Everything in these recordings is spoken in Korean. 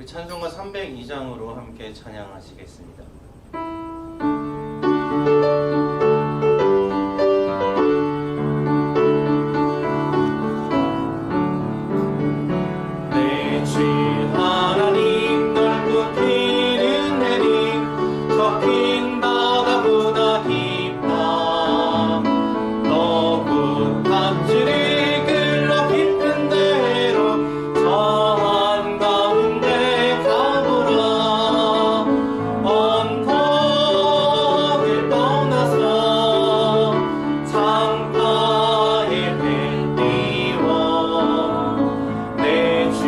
우리 찬송가 302장으로 함께 찬양하시겠습니다. 내 주 하나님 넓고 긴 은혜님 좁힌 바다보다 깊다. 너무 탑지를 끌러 깊은 데로 저 한가운데 가보라. 언덕을 떠나서 창가에 배 띄워 내 주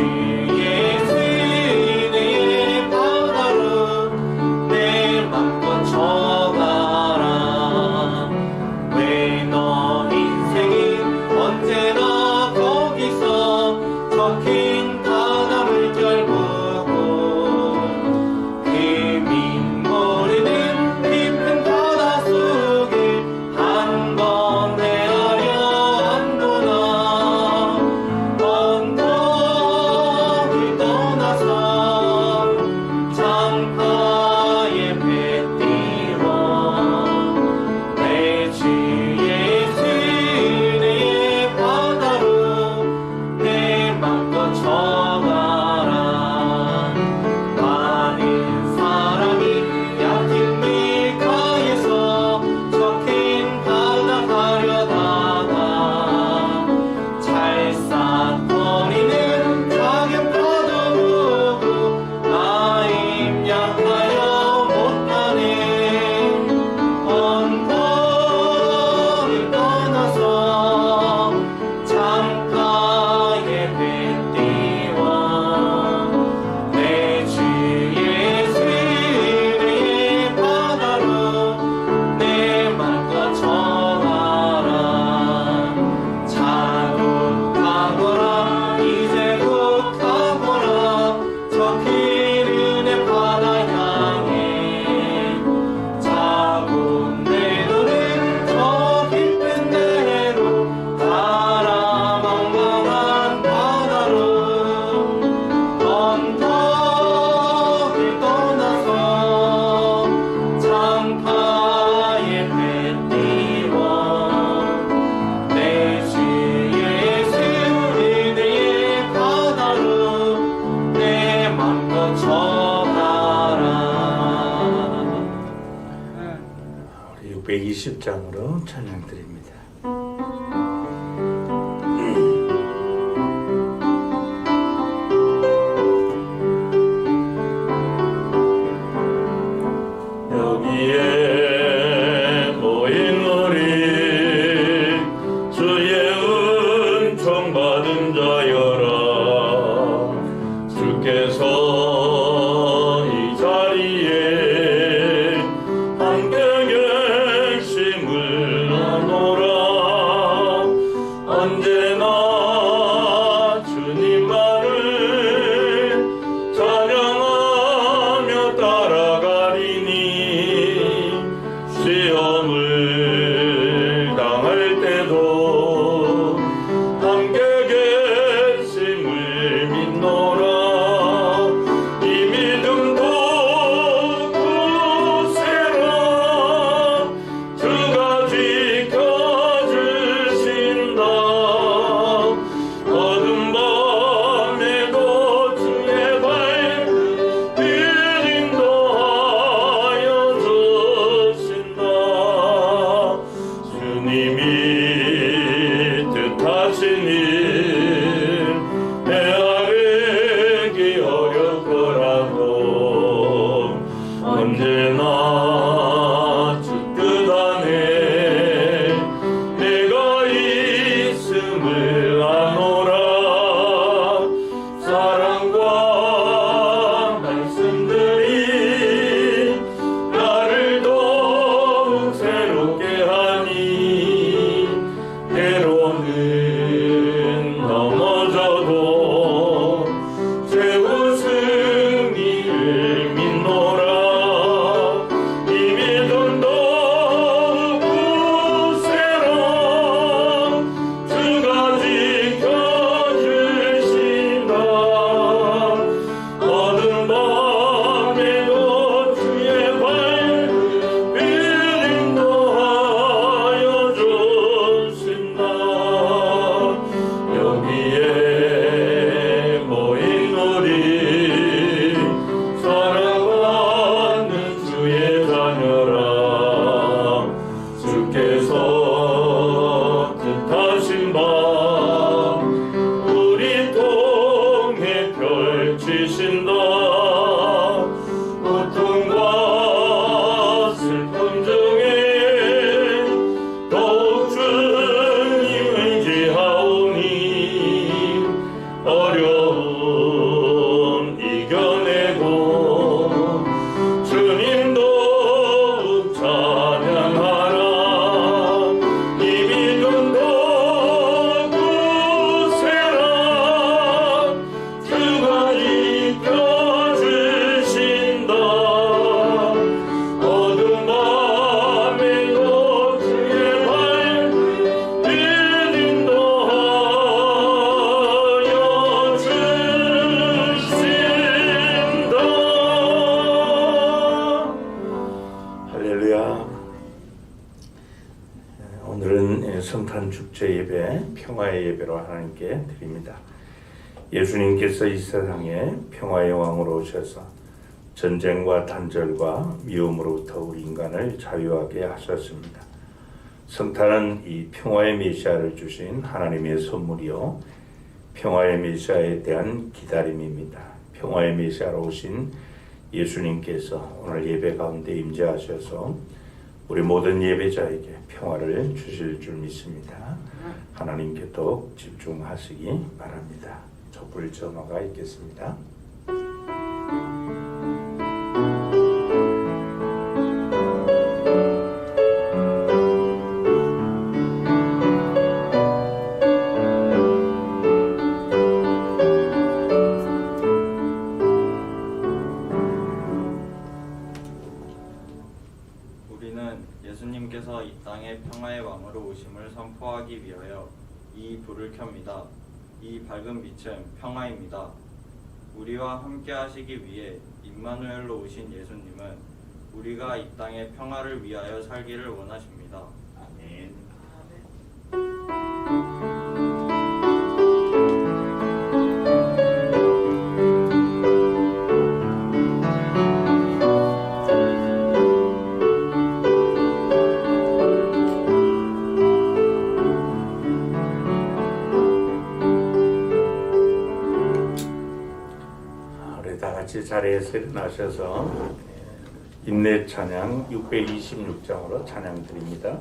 예수 은혜의 바다로 내 맘껏 져가라. 왜 너 인생은 언제나 거기서 적힌 바다 물결 보고 그 민모르는 깊은 바다 속을 한 번 헤아려 안도나. 언덕을 떠나서 창가에 배 띄워 내 주 예수 은혜의 바다로 내 맘껏 져가라. 많은 사람이 얕은 밀가에서 적힌 바다 가려다가 찰싹거리는 작은 파도 보고 나 입양하여 못가네. 언덕을 떠나서 창가에 배 띄워 내 주 예수 은혜의 바다로 내 맘껏 져가라. 자국 가거라 이제 곧 가거라. 적힌 은혜 바다 향해 자국 내도는 저 깊은 데로 가라. 망망한 바다로 언덕을 떠나서 창가에 배 띄워 내 주 예수 은혜의 바다로 내 맘껏 져가라. 우리 620장으로 찬양드립니다. 여기에 모인 우리 주의 은총 받은 자여라. 주께서 이 자리에 함께 계심을 나노라. 외치신다. 고통과 슬픔 중에 더욱 주님 의지하오니 어려움 이겨내고 주님 더욱 찬양하라. 이 믿음 더 굳세라. 주가 이끌어주신다. 어두운 밤에도 주의 밝은 빛 인도하여 주신다. 할렐루야. 오늘은 성탄 축제 예배, 평화의 예배로 하나님께 드립니다. 예수님께서 이 세상에 평화의 왕으로 오셔서 전쟁과 단절과 미움으로부터 우리 인간을 자유하게 하셨습니다. 성탄은 이 평화의 메시아를 주신 하나님의 선물이요, 평화의 메시아에 대한 기다림입니다. 평화의 메시아로 오신 예수님께서 오늘 예배 가운데 임재하셔서 우리 모든 예배자에게 평화를 주실 줄 믿습니다. 하나님께 더욱 집중하시기 바랍니다. 촛불 전화가 있겠습니다. 우리는 예수님께서 이 땅에 평화의 왕으로 오심을 선포하기 위하여 이 불을 켭니다. 이 밝은 빛은 평화입니다. 우리와 함께 하시기 위해 임마누엘로 오신 예수님은 우리가 이 땅의 평화를 위하여 살기를 원하십니다. 아멘. 같이 자리에서 일어나셔서 인내 찬양 626장으로 찬양 드립니다.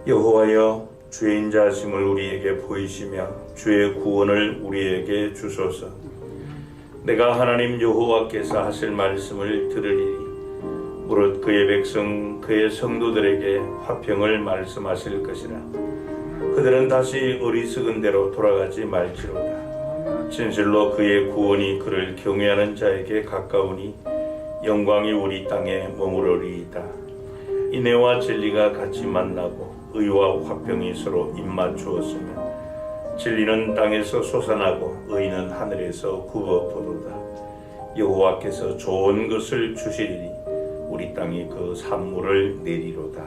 여호와여, 주의 인자하심을 우리에게 보이시며 주의 구원을 우리에게 주소서. 내가 하나님 여호와께서 하실 말씀을 들으리니 무릇 그의 백성 그의 성도들에게 화평을 말씀하실 것이라. 그들은 다시 어리석은 대로 돌아가지 말지로다. 진실로 그의 구원이 그를 경외하는 자에게 가까우니 영광이 우리 땅에 머무르리이다. 인애와 진리가 같이 만나고 의와 화평이 서로 입맞추었으며 진리는 땅에서 솟아나고 의는 하늘에서 굽어보도다. 여호와께서 좋은 것을 주시리니 우리 땅이 그 산물을 내리로다.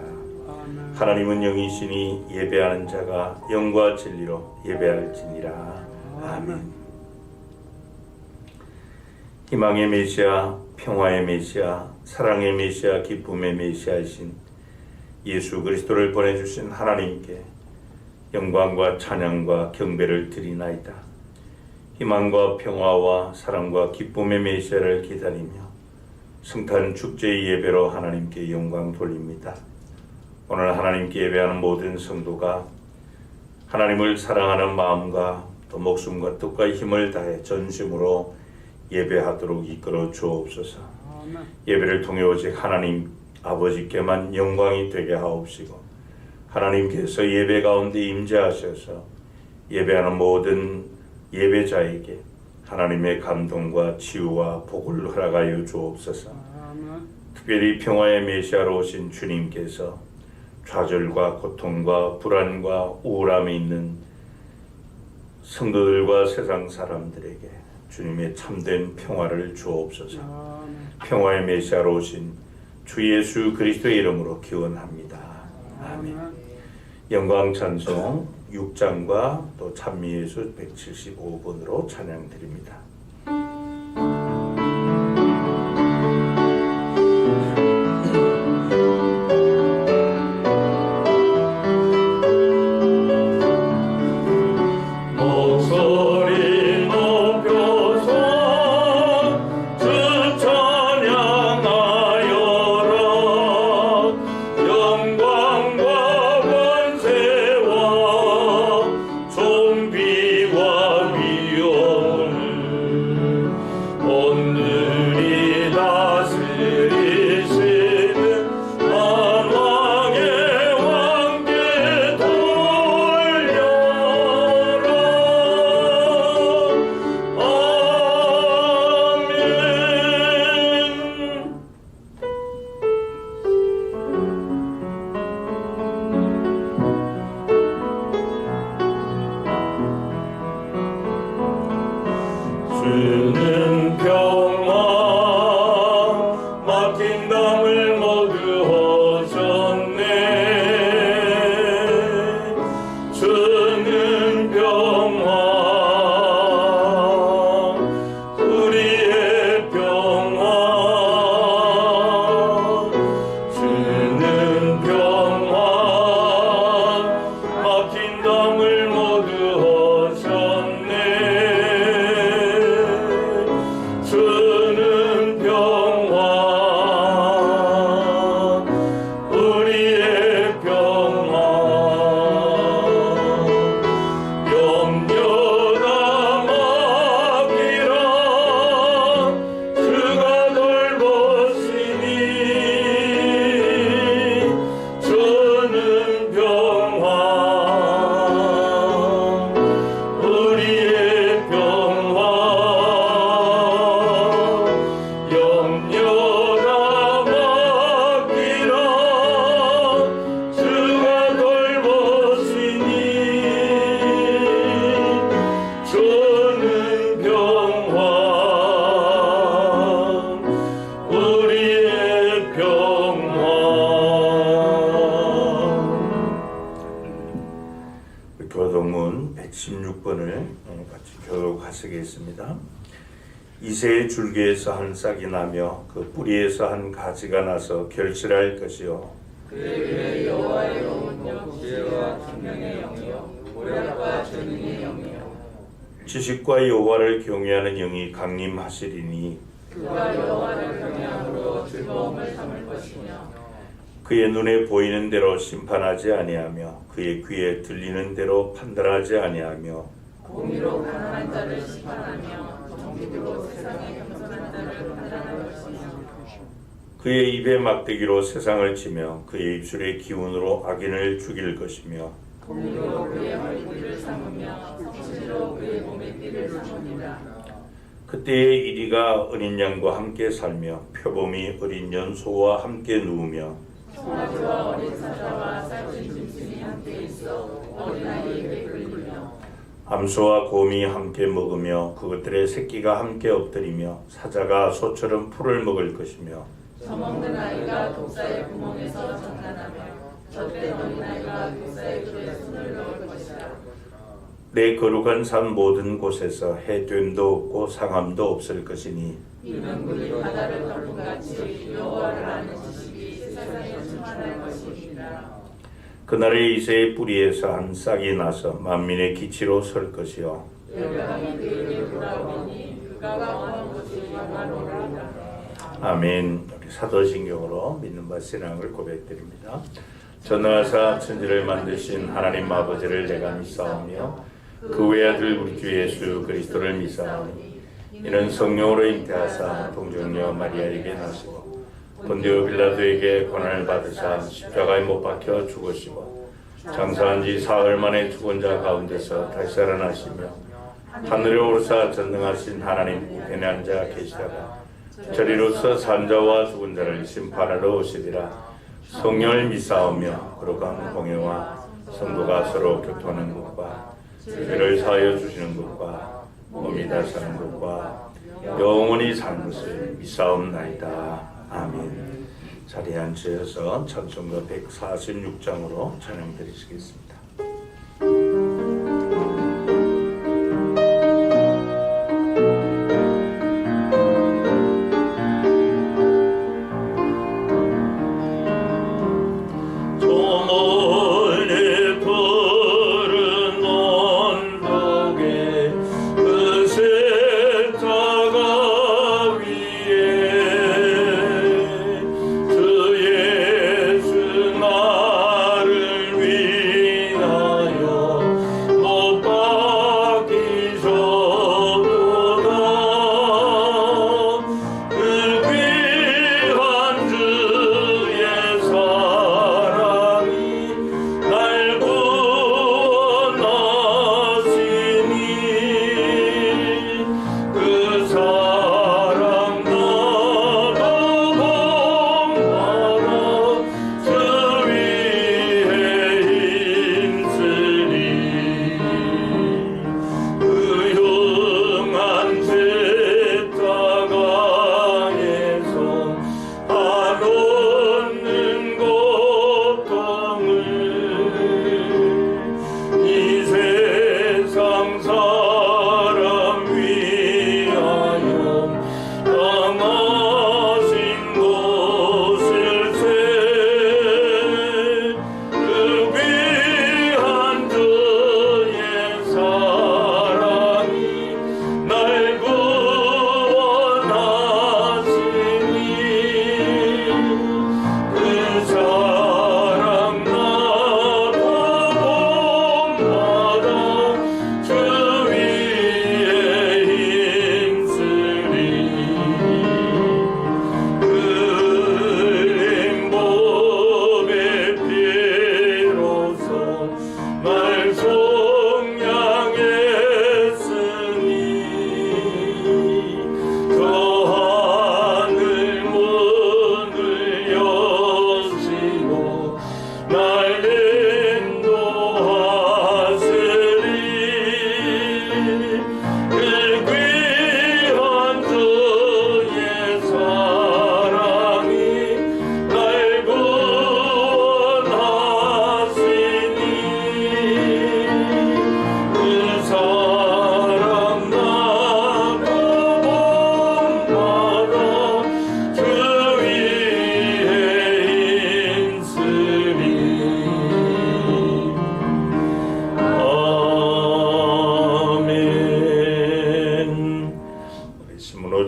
하나님은 영이시니 예배하는 자가 영과 진리로 예배할지니라. 아멘. 희망의 메시아, 평화의 메시아, 사랑의 메시아, 기쁨의 메시아이신 예수 그리스도를 보내주신 하나님께 영광과 찬양과 경배를 드리나이다. 희망과 평화와 사랑과 기쁨의 메시아를 기다리며 성탄 축제의 예배로 하나님께 영광 돌립니다. 오늘 하나님께 예배하는 모든 성도가 하나님을 사랑하는 마음과 또 목숨과 뜻과 힘을 다해 전심으로 예배하도록 이끌어 주옵소서. 예배를 통해 오직 하나님 아버지께만 영광이 되게 하옵시고 하나님께서 예배 가운데 임재하셔서 예배하는 모든 예배자에게 하나님의 감동과 치유와 복을 허락하여 주옵소서. 특별히 평화의 메시아로 오신 주님께서 좌절과 고통과 불안과 우울함이 있는 성도들과 세상 사람들에게 주님의 참된 평화를 주옵소서. 평화의 메시아로 오신 주 예수 그리스도의 이름으로 기원합니다. 아멘. 영광 찬송 6장과 또 찬미예수 175번으로 찬양드립니다. 주는 평화 막힌 담을 모두 허셨네. 주는 평화 우리의 평화 주는 평화 막힌 담을 모두 허셨네. 주는 평화 우리의 평화 염려가 막히라 주가 돌보시니 주는 평화 우리의 평화 염려가 막히라 주가 돌보시니 주는 평화 우리의 평화. 교독문 116번을 같이 교독하시겠습니다. 이새의 줄기에서 한 싹이 나며 그 뿌리에서 한 가지가 나서 결실할 것이요 그의 위에 여호와의 영은요 지혜와 총명의 영이요 모략과 재능의 영이요 지식과 여호와를 경외하는 영이 강림하시리니 그가 여호와를 경외함으로 즐거움을 삼을 것이며 그의 눈에 보이는 대로 심판하지 아니하며 그의 귀에 들리는 대로 판단하지 아니하며 공의로 가난한 자를 심판하며 정직으로 세상에 겸손한 자를 판단할 것이며 그의 입에 막대기로 세상을 치며 그의 입술의 기운으로 악인을 죽일 것이며 공의로 그의 헐기를 삼으며 성실로 그의 몸의 띠를 삼으리라. 그때의 이리가 어린 양과 함께 살며 표범이 어린 연소와 함께 누우며 송아지와 어린 사자와 살찐 짐승이 함께 있어 어린아이에게 끌리며 암소와 곰이 함께 먹으며 그것들의 새끼가 함께 엎드리며 사자가 소처럼 풀을 먹을 것이며 젖먹는 아이가 독사의 구멍에서 장난하며 젖된 어린아이가 독사의 꿀에 손을 넣을 것이라. 내 거룩한 산 모든 곳에서 해됨도 없고 상함도 없을 것이니 일명군이 바다를 덮은 같이 여호와를 아는 지식이 세상에 충만할 것이니라. 그날의 이새의 뿌리에서 한 싹이 나서 만민의 기치로 설 것이요 열방이 그에게 돌아오니 그가 왕한 곳이 영화로우리라. 아멘. 우리 사도신경으로 믿는 바 신앙을 고백드립니다. 전능하사 천지를 만드신 하나님 아버지를 내가 믿사오며 그 외아들 우리 주 예수 그리스도를 믿사오니 이는 성령으로 잉태하사 동정녀 마리아에게 나시고 본디오 빌라도에게 고난을 받으사 십자가에 못 박혀 죽으시고 장사한 지 사흘 만에 죽은 자 가운데서 다시 살아나시며 하늘에 오르사 전능하신 하나님 우편에 앉아 계시다가 저리로서 산자와 죽은 자를 심판하러 오시리라. 성령을 믿사오며 거룩한 공예와 성도가 서로 교통하는 것과 죄를 사하여 주시는 것과 몸이 다시 사는 것과 영원히 사는 것을 믿사옵나이다. 아멘. 자리에 앉으셔서 찬송가 146장으로 찬양 드리시겠습니다.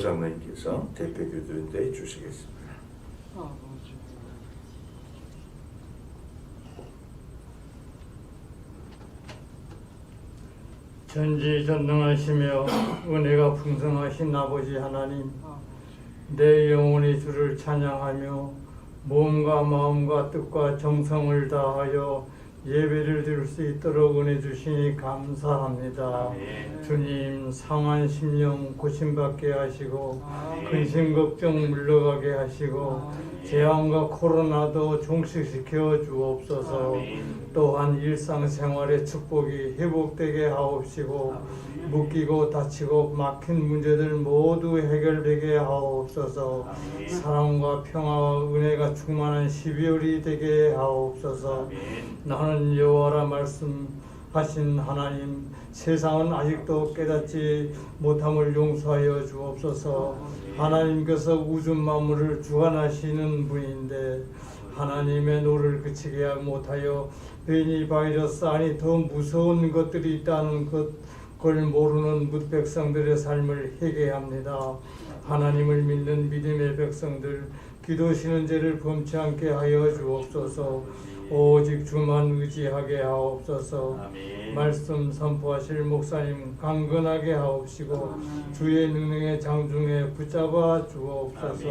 장로님께서 대표교도인데 주시겠습니다. 전지전능하시며 은혜가 풍성하신 아버지 하나님, 내 영혼이 주를 찬양하며 몸과 마음과 뜻과 정성을 다하여 예배를 드릴 수 있도록 은혜 주시니 감사합니다. 주님, 상한 심령 고침받게 하시고 근심 걱정 물러가게 하시고 재앙과 코로나도 종식시켜 주옵소서. 또한 일상생활의 축복이 회복되게 하옵시고 묶이고 다치고 막힌 문제들 모두 해결되게 하옵소서. 사랑과 평화와 은혜가 충만한 12월이 되게 하옵소서. 나는 여호와라 말씀하신 하나님, 세상은 아직도 깨닫지 못함을 용서하여 주옵소서. 하나님께서 우주 만물을 주관하시는 분인데 하나님의 노를 그치게 못하여 괜히 바이러스 아니 더 무서운 것들이 있다는 그걸 모르는 뭇백성들의 삶을 회개합니다. 하나님을 믿는 믿음의 백성들, 기도시는 죄를 범치 않게 하여 주옵소서. 오직 주만 의지하게 하옵소서. 말씀 선포하실 목사님 강건하게 하옵시고 주의 능력의 장중에 붙잡아 주옵소서.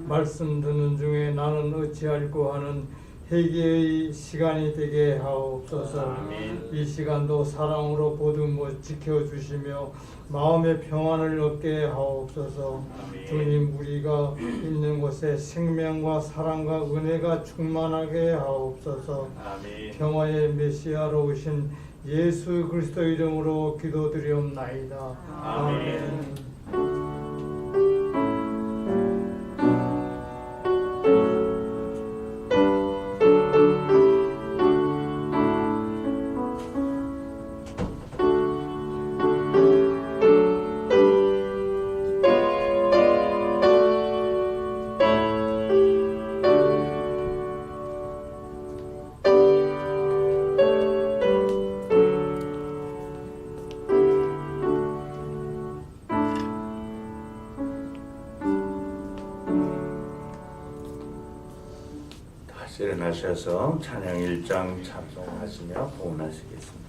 말씀 듣는 중에 나는 어찌할꼬 하는 회개의 시간이 되게 하옵소서. 아멘. 이 시간도 사랑으로 보듬어 지켜주시며 마음의 평안을 얻게 하옵소서. 아멘. 주님, 우리가 있는 곳에 생명과 사랑과 은혜가 충만하게 하옵소서. 아멘. 평화의 메시아로 오신 예수 그리스도 이름으로 기도드리옵나이다. 아멘. 다시 일어나셔서 찬양 1장 찬송하시며 봉헌하시겠습니다.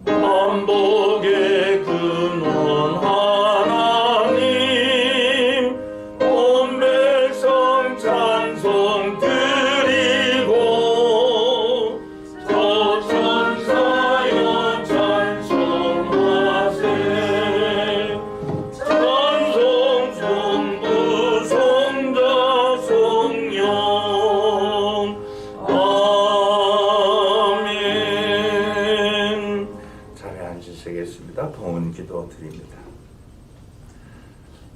만복의 근원 하나님 온 백성 찬송 드리고 저 천사여 찬송하세 찬송 성부 성자 성령 아멘. 자리에 앉으시겠습니다. 봉헌 기도 드립니다.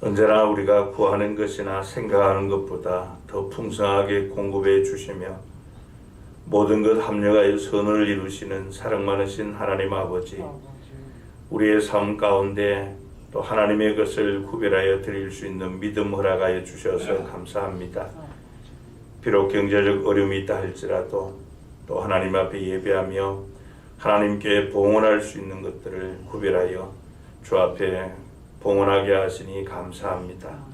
언제나 우리가 구하는 것이나 생각하는 것보다 더 풍성하게 공급해 주시며 모든 것 합력하여 선을 이루시는 사랑 많으신 하나님 아버지, 우리의 삶 가운데 또 하나님의 것을 구별하여 드릴 수 있는 믿음 허락하여 주셔서 감사합니다. 비록 경제적 어려움이 있다 할지라도 또 하나님 앞에 예배하며 하나님께 봉헌할 수 있는 것들을 구별하여 주 앞에 봉헌하게 하시니 감사합니다.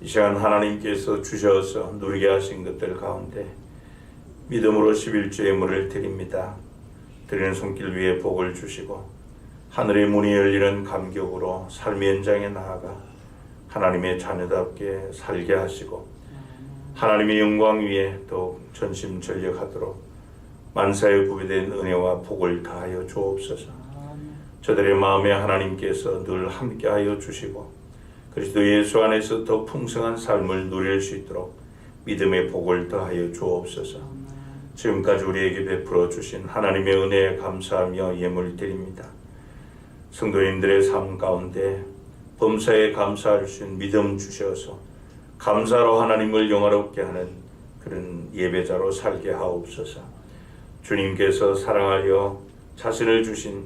이 시간 하나님께서 주셔서 누리게 하신 것들 가운데 믿음으로 11조 예물을 드립니다. 드리는 손길 위에 복을 주시고 하늘의 문이 열리는 감격으로 삶의 현장에 나아가 하나님의 자녀답게 살게 하시고 하나님의 영광 위에 더욱 전심전력하도록 만사에 구비된 은혜와 복을 다하여 주옵소서. 저들의 마음에 하나님께서 늘 함께하여 주시고 그리스도 예수 안에서 더 풍성한 삶을 누릴 수 있도록 믿음의 복을 더하여 주옵소서. 지금까지 우리에게 베풀어 주신 하나님의 은혜에 감사하며 예물 드립니다. 성도님들의 삶 가운데 범사에 감사할 수 있는 믿음 주셔서 감사로 하나님을 영화롭게 하는 그런 예배자로 살게 하옵소서. 주님께서 사랑하여 자신을 주신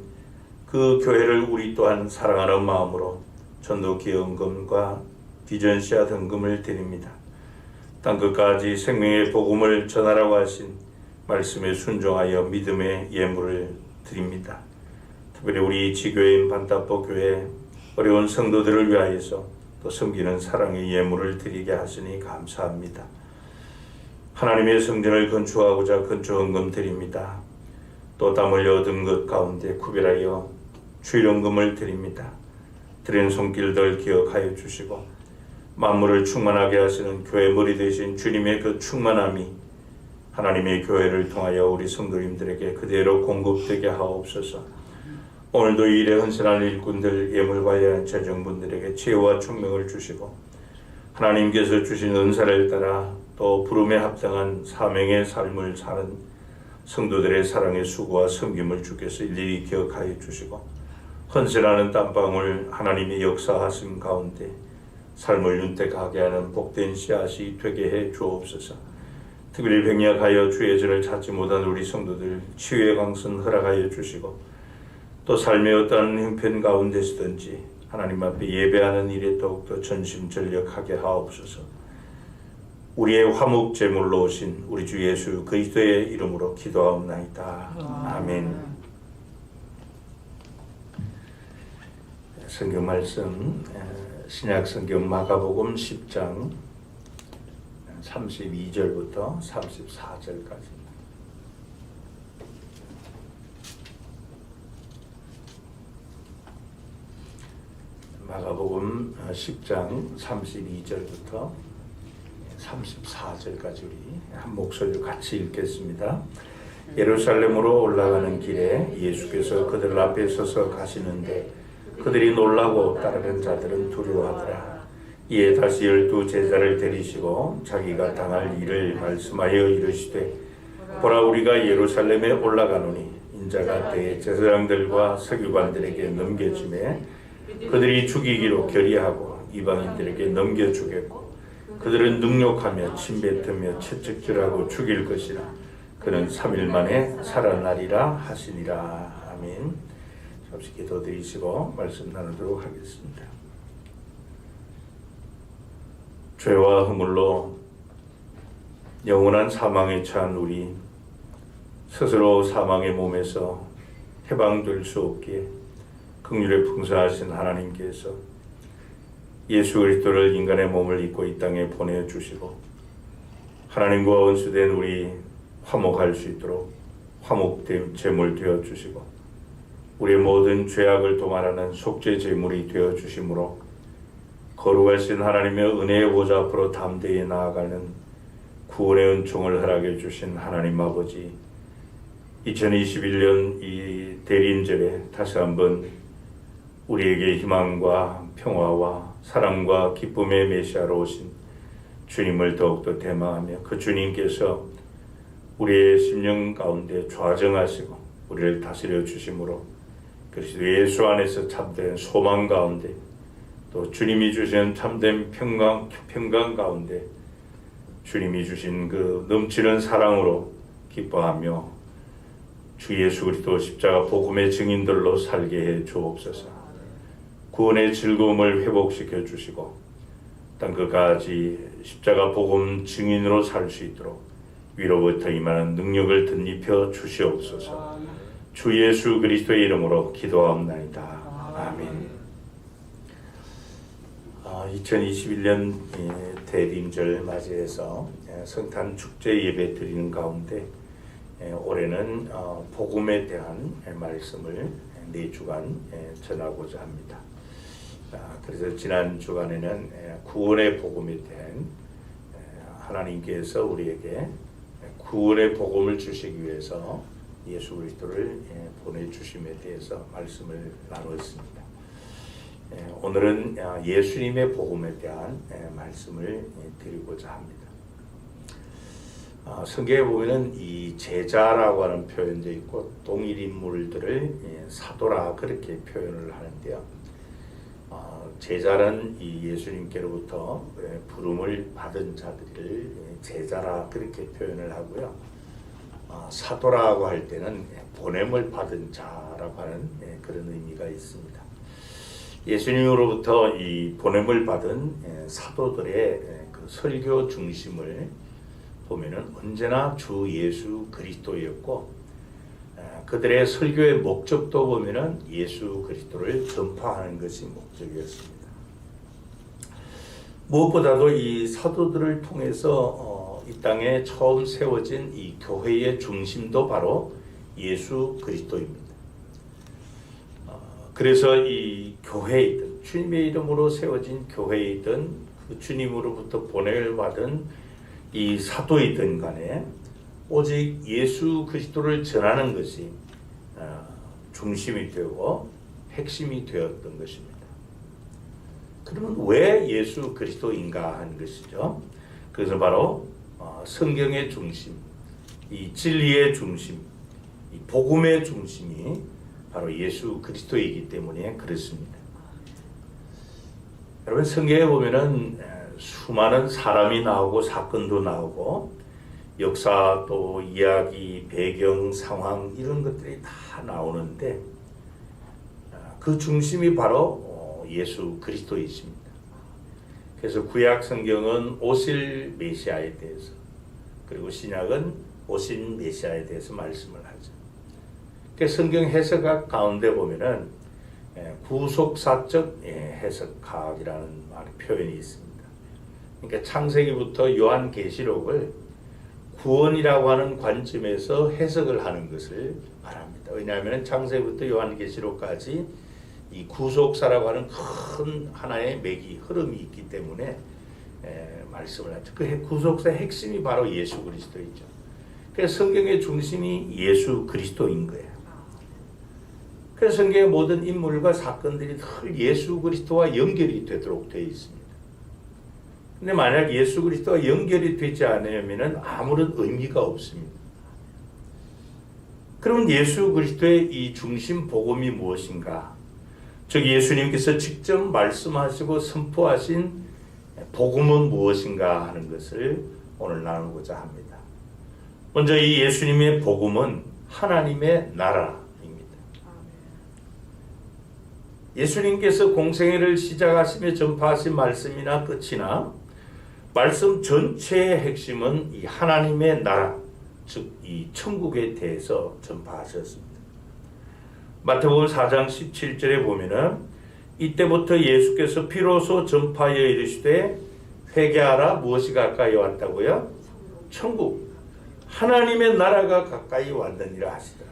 그 교회를 우리 또한 사랑하는 마음으로 전도기여금과 비전시아 등금을 드립니다. 땅끝까지 생명의 복음을 전하라고 하신 말씀에 순종하여 믿음의 예물을 드립니다. 특별히 우리 지교인 반타포 교회 어려운 성도들을 위하여서 또 섬기는 사랑의 예물을 드리게 하시니 감사합니다. 하나님의 성전을 건축하고자 건축헌금 드립니다. 또 땀 흘려 얻은 것 가운데 구별하여 주일헌금을 드립니다. 드린 손길들 기억하여 주시고 만물을 충만하게 하시는 교회 머리 되신 주님의 그 충만함이 하나님의 교회를 통하여 우리 성도님들에게 그대로 공급되게 하옵소서. 오늘도 이 일에 헌신할 일꾼들, 예물 관리하는 재정분들에게 지혜와 총명을 주시고 하나님께서 주신 은사를 따라 또 부름에 합당한 사명의 삶을 사는 성도들의 사랑의 수고와 섬김을 주께서 일일이 기억하여 주시고 헌신하는 땀방울 하나님의 역사하심 가운데 삶을 윤택하게 하는 복된 씨앗이 되게 해 주옵소서. 특별히 병약하여 주의 전을 찾지 못한 우리 성도들 치유의 강선 허락하여 주시고 또 삶의 어떠한 형편 가운데서든지 하나님 앞에 예배하는 일에 더욱더 전심전력하게 하옵소서. 우리의 화목 제물로 오신 우리 주 예수 그리스도의 이름으로 기도하옵나이다. 아멘. 성경 말씀 신약 성경 마가복음 10장 32절부터 34절까지. 마가복음 10장 32절부터 34절까지 우리 한 목소리로 같이 읽겠습니다. 예루살렘으로 올라가는 길에 예수께서 그들 앞에 서서 가시는데 그들이 놀라고 따르는 자들은 두려워하더라. 이에 다시 12 제자를 데리시고 자기가 당할 일을 말씀하여 이르시되 보라 우리가 예루살렘에 올라가노니 인자가 대제사장들과 서기관들에게 넘겨지매 그들이 죽이기로 결의하고 이방인들에게 넘겨주겠고 그들은 능욕하며 침뱉으며 채찍질하고 죽일 것이라. 그는 3일 만에 살아나리라 하시니라. 아멘. 잠시 기도드리시고 말씀 나누도록 하겠습니다. 죄와 허물로 영원한 사망에 처한 우리 스스로 사망의 몸에서 해방될 수 없기에 긍휼에 풍성하신 하나님께서 예수 그리스도를 인간의 몸을 입고 이 땅에 보내주시고 하나님과 원수된 우리 화목할 수 있도록 화목된 제물 되어주시고 우리의 모든 죄악을 도말하는 속죄 제물이 되어주심으로 거룩하신 하나님의 은혜의 보좌 앞으로 담대히 나아가는 구원의 은총을 허락해 주신 하나님 아버지, 2021년 이 대림절에 다시 한번 우리에게 희망과 평화와 사랑과 기쁨의 메시아로 오신 주님을 더욱더 대망하며 그 주님께서 우리의 심령 가운데 좌정하시고 우리를 다스려 주심으로 그리스도 예수 안에서 참된 소망 가운데 또 주님이 주신 참된 평강 가운데 주님이 주신 그 넘치는 사랑으로 기뻐하며 주 예수 그리스도 십자가 복음의 증인들로 살게 해 주옵소서. 구원의 즐거움을 회복시켜 주시고 땅 끝까지 십자가 복음 증인으로 살 수 있도록 위로부터 임하는 능력을 덧입혀 주시옵소서. 주 예수 그리스도의 이름으로 기도하옵나이다. 아멘. 2021년 대림절 맞이해서 성탄 축제 예배 드리는 가운데 올해는 복음에 대한 말씀을 4주간 전하고자 합니다. 그래서 지난 주간에는 구원의 복음에 대한 하나님께서 우리에게 구원의 복음을 주시기 위해서 예수 그리스도를 보내주심에 대해서 말씀을 나누었습니다. 오늘은 예수님의 복음에 대한 말씀을 드리고자 합니다. 성경에 보면은 이 제자라고 하는 표현도 있고 동일 인물들을 사도라 그렇게 표현을 하는데요. 제자는 이 예수님께로부터 부름을 받은 자들을 제자라 그렇게 표현을 하고요. 사도라고 할 때는 보냄을 받은 자라고 하는 그런 의미가 있습니다. 예수님으로부터 이 보냄을 받은 사도들의 그 설교 중심을 보면은 언제나 주 예수 그리스도였고 그들의 설교의 목적도 보면은 예수 그리스도를 전파하는 것이 목적이었습니다. 무엇보다도 이 사도들을 통해서 이 땅에 처음 세워진 이 교회의 중심도 바로 예수 그리스도입니다. 그래서 이 교회이든 주님의 이름으로 세워진 교회이든 그 주님으로부터 보냄을 받은 이 사도이든 간에 오직 예수 그리스도를 전하는 것이 중심이 되고 핵심이 되었던 것입니다. 그러면 왜 예수 그리스도인가 하는 것이죠. 그래서 바로 성경의 중심, 이 진리의 중심, 이 복음의 중심이 바로 예수 그리스도이기 때문에 그렇습니다. 여러분 성경에 보면은 수많은 사람이 나오고 사건도 나오고 역사 또 이야기, 배경, 상황 이런 것들이 다 나오는데 그 중심이 바로 예수 그리스도이십니다. 그래서 구약 성경은 오실 메시아에 대해서 그리고 신약은 오신 메시아에 대해서 말씀을 하죠. 그 성경 해석학 가운데 보면은 구속사적 해석학이라는 표현이 있습니다. 그러니까 창세기부터 요한계시록을 구원이라고 하는 관점에서 해석을 하는 것을 말합니다. 왜냐하면 창세기부터 요한계시록까지 이 구속사라고 하는 큰 하나의 맥이 흐름이 있기 때문에 말씀을 하죠. 그 구속사의 핵심이 바로 예수 그리스도이죠. 그래서 성경의 중심이 예수 그리스도인 거예요. 그래서 성경의 모든 인물과 사건들이 늘 예수 그리스도와 연결이 되도록 되어 있습니다. 근데 만약 예수 그리스도와 연결이 되지 않으면 아무런 의미가 없습니다. 그러면 예수 그리스도의 이 중심 복음이 무엇인가? 즉 예수님께서 직접 말씀하시고 선포하신 복음은 무엇인가 하는 것을 오늘 나누고자 합니다. 먼저 이 예수님의 복음은 하나님의 나라입니다. 예수님께서 공생애를 시작하시며 전파하신 말씀이나 끝이나 말씀 전체의 핵심은 이 하나님의 나라, 즉 이 천국에 대해서 전파하셨습니다. 마태복음 4장 17절에 보면은 이때부터 예수께서 비로소 전파하여 이르시되 회개하라. 무엇이 가까이 왔다고요? 천국, 하나님의 나라가 가까이 왔느니라 하시더라.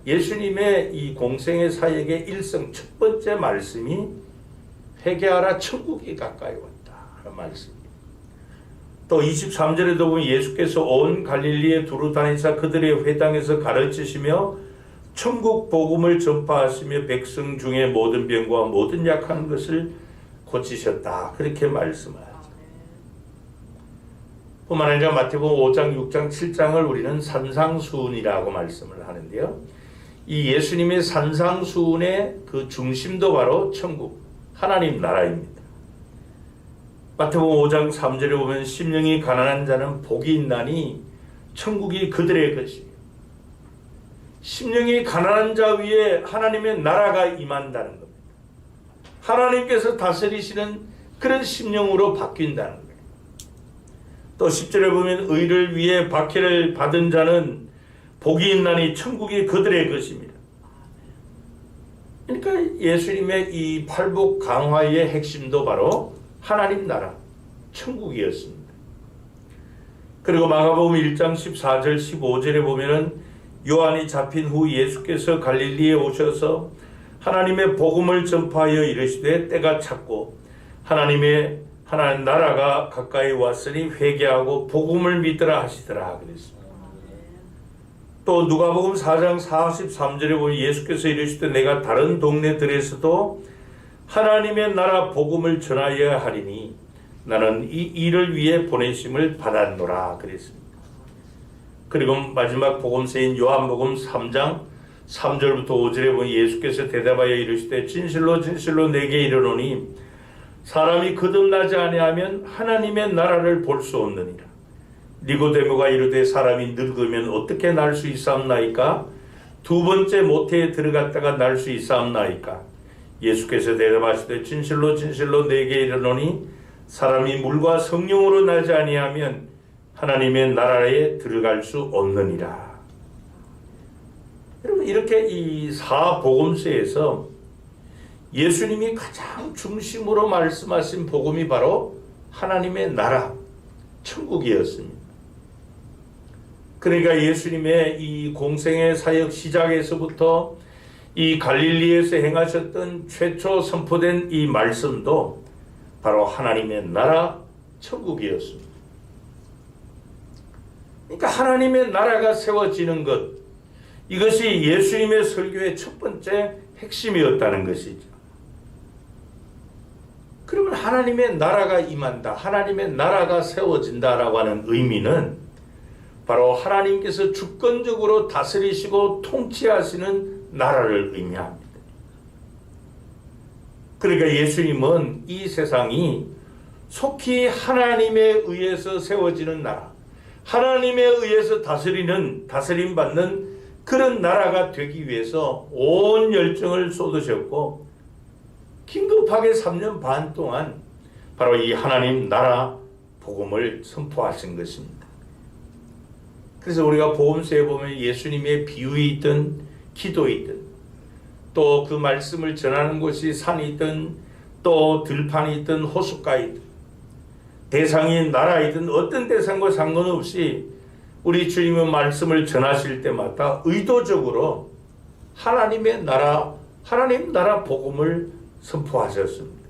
예수님의 이 공생의 사역의 일성 첫 번째 말씀이 회개하라, 천국이 가까이 왔다 하는 말씀입니다. 또 23절에도 보면 예수께서 온 갈릴리에 두루 다니사 그들의 회당에서 가르치시며 천국 복음을 전파하시며 백성 중에 모든 병과 모든 약한 것을 고치셨다. 그렇게 말씀하죠. 뿐만 아니라 마태복음 5장, 6장, 7장을 우리는 산상수훈이라고 말씀을 하는데요. 이 예수님의 산상수훈의 그 중심도 바로 천국, 하나님 나라입니다. 마태복음 5장 3절에 보면 심령이 가난한 자는 복이 있나니 천국이 그들의 것이며, 심령이 가난한 자 위에 하나님의 나라가 임한다는 겁니다. 하나님께서 다스리시는 그런 심령으로 바뀐다는 거예요. 또 10절에 보면 의를 위해 박해를 받은 자는 복이 있나니 천국이 그들의 것입니다. 그러니까 예수님의 이 팔복 강화의 핵심도 바로 하나님 나라, 천국이었습니다. 그리고 마가복음 1장 14절 15절에 보면은 요한이 잡힌 후 예수께서 갈릴리에 오셔서 하나님의 복음을 전파하여 이르시되 때가 찼고 하나님 나라가 가까이 왔으니 회개하고 복음을 믿으라 하시더라 그랬습니다. 또 누가복음 4장 43절에 보면 예수께서 이르시되 내가 다른 동네들에서도 하나님의 나라 복음을 전하여야 하리니 나는 이 일을 위해 보내심을 받았노라 그랬습니다. 그리고 마지막 복음서인 요한복음 3장 3절부터 5절에 보면 예수께서 대답하여 이르시되 진실로 진실로 내게 이르노니 사람이 거듭나지 아니하면 하나님의 나라를 볼 수 없느니라. 니고데모가 이르되 사람이 늙으면 어떻게 날 수 있사옵나이까? 두 번째 모태에 들어갔다가 날 수 있사옵나이까? 예수께서 대답하시되 진실로 진실로 내게 이르노니 사람이 물과 성령으로 나지 아니하면 하나님의 나라에 들어갈 수 없느니라. 여러분 이렇게 이 사복음서에서 예수님이 가장 중심으로 말씀하신 복음이 바로 하나님의 나라, 천국이었습니다. 그러니까 예수님의 이 공생의 사역 시작에서부터 이 갈릴리에서 행하셨던 최초 선포된 이 말씀도 바로 하나님의 나라, 천국이었습니다. 그러니까 하나님의 나라가 세워지는 것, 이것이 예수님의 설교의 첫 번째 핵심이었다는 것이죠. 그러면 하나님의 나라가 임한다, 하나님의 나라가 세워진다라고 하는 의미는 바로 하나님께서 주권적으로 다스리시고 통치하시는 나라를 의미합니다. 그러니까 예수님은 이 세상이 속히 하나님에 의해서 세워지는 나라, 하나님에 의해서 다스림받는 그런 나라가 되기 위해서 온 열정을 쏟으셨고 긴급하게 3년 반 동안 바로 이 하나님 나라 복음을 선포하신 것입니다. 그래서 우리가 복음서에 보면 예수님의 비유이든 기도이든 또 그 말씀을 전하는 곳이 산이든 또 들판이든 호숫가이든 대상이 나라이든 어떤 대상과 상관없이 우리 주님의 말씀을 전하실 때마다 의도적으로 하나님의 나라 하나님 나라 복음을 선포하셨습니다.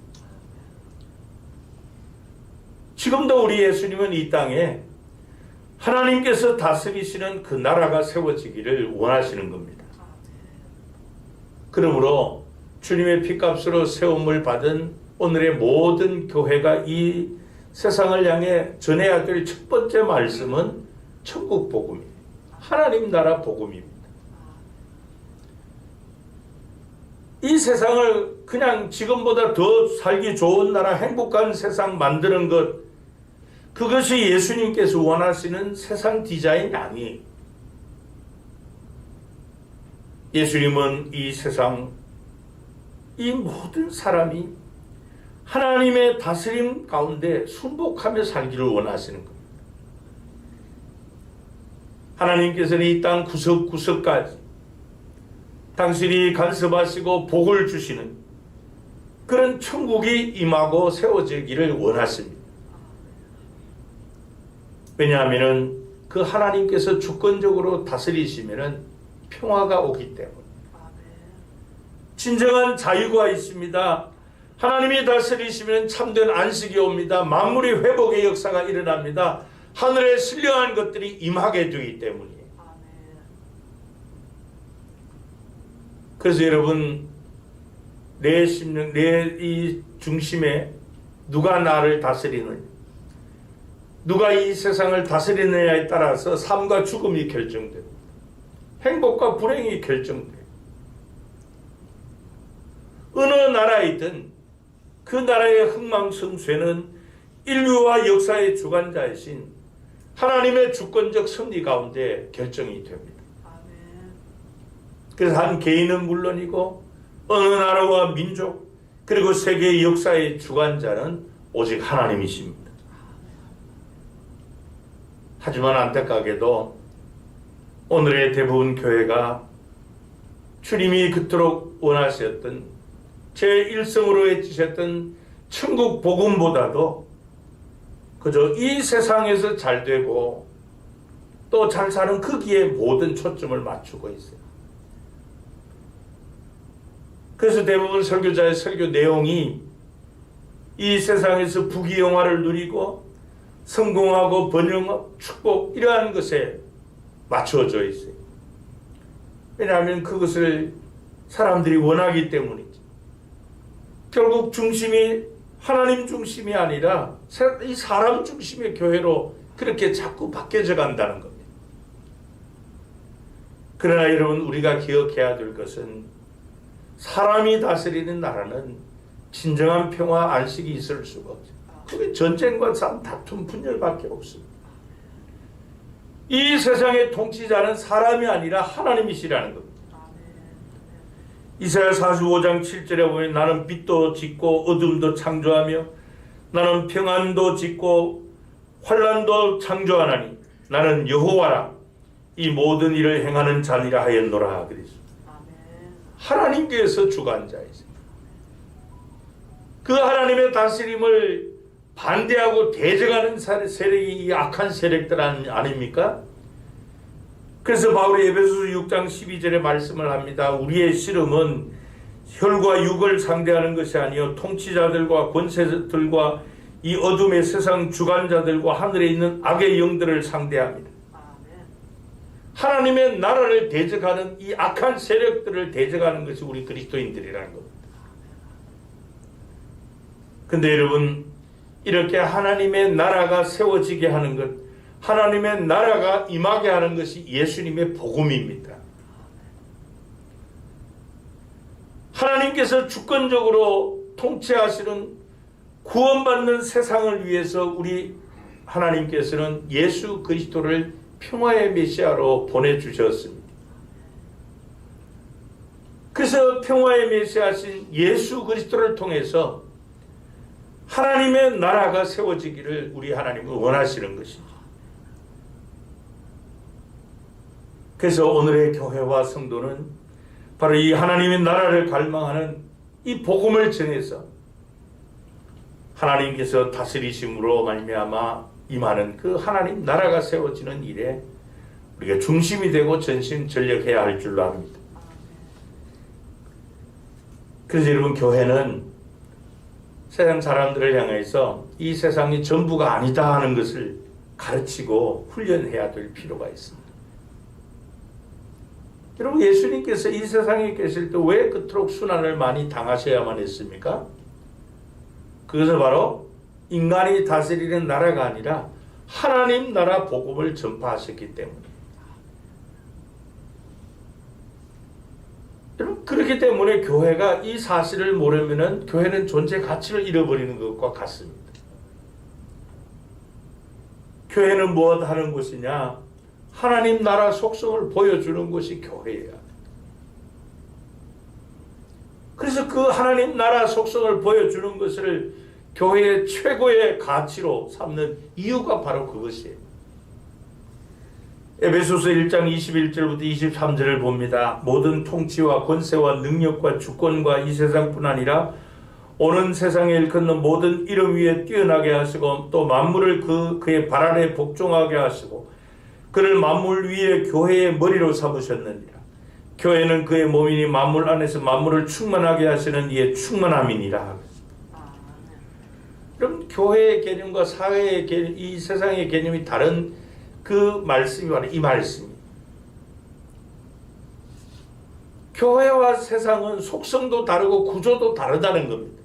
지금도 우리 예수님은 이 땅에 하나님께서 다스리시는 그 나라가 세워지기를 원하시는 겁니다. 그러므로 주님의 피값으로 세움을 받은 오늘의 모든 교회가 이 세상을 향해 전해야 될 첫 번째 말씀은 천국 복음입니다. 하나님 나라 복음입니다. 이 세상을 그냥 지금보다 더 살기 좋은 나라, 행복한 세상 만드는 것, 그것이 예수님께서 원하시는 세상 디자인이 아니에요. 예수님은 이 세상, 이 모든 사람이 하나님의 다스림 가운데 순복하며 살기를 원하시는 겁니다. 하나님께서는 이 땅 구석구석까지 당신이 간섭하시고 복을 주시는 그런 천국이 임하고 세워지기를 원하십니다. 왜냐하면 그 하나님께서 주권적으로 다스리시면 평화가 오기 때문에. 진정한 자유가 있습니다. 하나님이 다스리시면 참된 안식이 옵니다. 만물의 회복의 역사가 일어납니다. 하늘에 신령한 것들이 임하게 되기 때문이에요. 그래서 여러분, 내 심령, 내 이 중심에 누가 나를 다스리느냐, 누가 이 세상을 다스리느냐에 따라서 삶과 죽음이 결정됩니다. 행복과 불행이 결정돼요. 어느 나라이든 그 나라의 흥망성쇠는 인류와 역사의 주관자이신 하나님의 주권적 섭리 가운데 결정이 됩니다. 그래서 한 개인은 물론이고 어느 나라와 민족 그리고 세계의 역사의 주관자는 오직 하나님이십니다. 하지만 안타깝게도 오늘의 대부분 교회가 주님이 그토록 원하셨던 제1성으로 외치셨던 천국 복음보다도 그저 이 세상에서 잘 되고 또 잘 사는 거기에 모든 초점을 맞추고 있어요. 그래서 대부분 설교자의 설교 내용이 이 세상에서 부귀영화를 누리고 성공하고 번영하고 축복 이러한 것에 맞춰져 있어요. 왜냐하면 그것을 사람들이 원하기 때문이죠. 결국 중심이 하나님 중심이 아니라 이 사람 중심의 교회로 그렇게 자꾸 바뀌어져 간다는 겁니다. 그러나 여러분, 우리가 기억해야 될 것은 사람이 다스리는 나라는 진정한 평화 안식이 있을 수가 없어요. 그게 전쟁과 싸움, 다툼, 분열밖에 없습니다. 이 세상의 통치자는 사람이 아니라 하나님이시라는 겁니다. 이사야 45장 7절에 보면 나는 빛도 짓고 어둠도 창조하며 나는 평안도 짓고 환난도 창조하나니 나는 여호와라 이 모든 일을 행하는 자니라 하였노라 그랬습니다. 하나님께서 주관자이세요. 그 하나님의 다스림을 반대하고 대적하는 세력이 이 악한 세력들 아닙니까? 그래서 바울이 에베소서 6장 12절에 말씀을 합니다. 우리의 씨름은 혈과 육을 상대하는 것이 아니요 통치자들과 권세들과 이 어둠의 세상 주관자들과 하늘에 있는 악의 영들을 상대합니다. 하나님의 나라를 대적하는 이 악한 세력들을 대적하는 것이 우리 그리스도인들이라는 겁니다. 근데 여러분, 이렇게 하나님의 나라가 세워지게 하는 것, 하나님의 나라가 임하게 하는 것이 예수님의 복음입니다. 하나님께서 주권적으로 통치하시는 구원받는 세상을 위해서 우리 하나님께서는 예수 그리스도를 평화의 메시아로 보내주셨습니다. 그래서 평화의 메시아신 예수 그리스도를 통해서 하나님의 나라가 세워지기를 우리 하나님은 원하시는 것이죠. 그래서 오늘의 교회와 성도는 바로 이 하나님의 나라를 갈망하는 이 복음을 전해서 하나님께서 다스리심으로 말미암아 임하는 그 하나님 나라가 세워지는 일에 우리가 중심이 되고 전심전력해야 할 줄로 압니다. 그래서 여러분, 교회는 세상 사람들을 향해서 이 세상이 전부가 아니다 하는 것을 가르치고 훈련해야 될 필요가 있습니다. 여러분, 예수님께서 이 세상에 계실 때 왜 그토록 순환을 많이 당하셔야만 했습니까? 그것은 바로 인간이 다스리는 나라가 아니라 하나님 나라 복음을 전파하셨기 때문에. 여러분, 그렇기 때문에 교회가 이 사실을 모르면은 교회는 존재 가치를 잃어버리는 것과 같습니다. 교회는 무엇 하는 곳이냐? 하나님 나라 속성을 보여주는 것이 교회예요. 그래서 그 하나님 나라 속성을 보여주는 것을 교회의 최고의 가치로 삼는 이유가 바로 그것이에요. 에베소서 1장 21절부터 23절을 봅니다. 모든 통치와 권세와 능력과 주권과 이 세상뿐 아니라 오는 세상에 일컫는 모든 이름 위에 뛰어나게 하시고 또 만물을 그의 발 아래 복종하게 하시고 그를 만물 위에 교회의 머리로 삼으셨느니라. 교회는 그의 몸이니 만물 안에서 만물을 충만하게 하시는 이의 충만함이니라. 그럼 교회의 개념과 사회의 개념, 이 세상의 개념이 다른 그 말씀이 바로 이 말씀입니다. 교회와 세상은 속성도 다르고 구조도 다르다는 겁니다.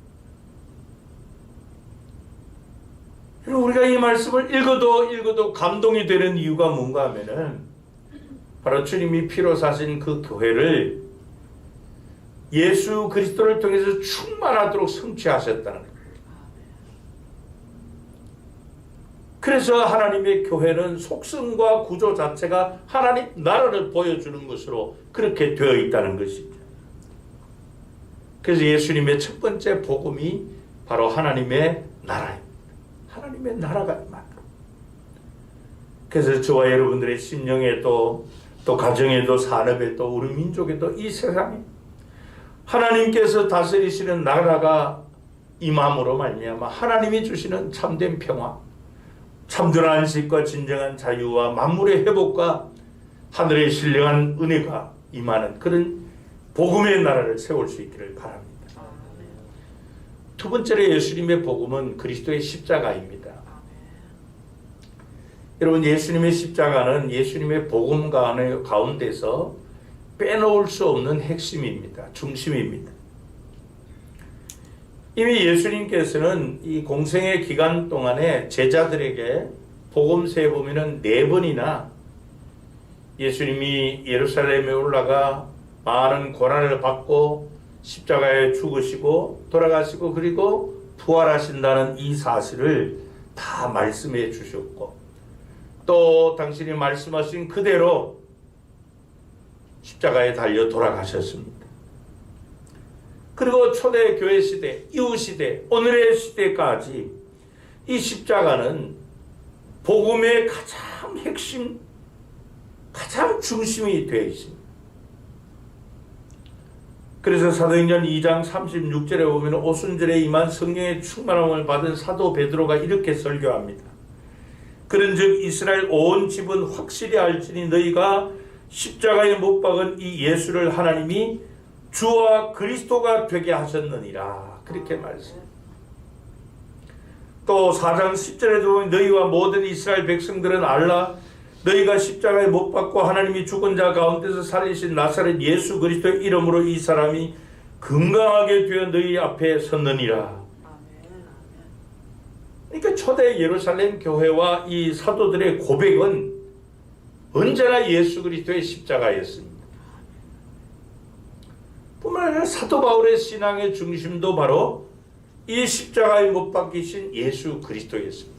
그리고 우리가 이 말씀을 읽어도 감동이 되는 이유가 뭔가 하면은 바로 주님이 피로 사신 그 교회를 예수 그리스도를 통해서 충만하도록 성취하셨다는 거예요. 그래서 하나님의 교회는 속성과 구조 자체가 하나님 나라를 보여주는 것으로 그렇게 되어 있다는 것입니다. 그래서 예수님의 첫 번째 복음이 바로 하나님의 나라입니다. 하나님의 나라가 임하도록. 그래서 저와 여러분들의 심령에도 또 가정에도 산업에도 우리 민족에도 이 세상에 하나님께서 다스리시는 나라가 임함으로 말미암아 하나님이 주시는 참된 평화, 참된 안식과 진정한 자유와 만물의 회복과 하늘의 신령한 은혜가 임하는 그런 복음의 나라를 세울 수 있기를 바랍니다. 두 번째로 예수님의 복음은 그리스도의 십자가입니다. 여러분, 예수님의 십자가는 예수님의 복음 가운데서 빼놓을 수 없는 핵심입니다. 중심입니다. 이미 예수님께서는 이 공생의 기간 동안에 제자들에게 복음서에 보면은 4번이나 예수님이 예루살렘에 올라가 많은 고난을 받고 십자가에 죽으시고 돌아가시고 그리고 부활하신다는 이 사실을 다 말씀해 주셨고 또 당신이 말씀하신 그대로 십자가에 달려 돌아가셨습니다. 그리고 초대 교회 시대, 이후 시대, 오늘의 시대까지 이 십자가는 복음의 가장 핵심, 가장 중심이 되어 있습니다. 그래서 사도행전 2장 36절에 보면 오순절에 임한 성령의 충만함을 받은 사도 베드로가 이렇게 설교합니다. 그런즉 이스라엘 온 집은 확실히 알지니 너희가 십자가에 못 박은 이 예수를 하나님이 주와 그리스도가 되게 하셨느니라. 그렇게 말씀합니다. 또 4장 10절에도 보면 너희와 모든 이스라엘 백성들은 알라 너희가 십자가에 못 박고 하나님이 죽은 자 가운데서 살리신 나사렛 예수 그리스도의 이름으로 이 사람이 건강하게 되어 너희 앞에 섰느니라. 그러니까 초대 예루살렘 교회와 이 사도들의 고백은 언제나 예수 그리스도의 십자가였습니다. 뿐만 아니라 사도 바울의 신앙의 중심도 바로 이 십자가에 못 박히신 예수 그리스도였습니다.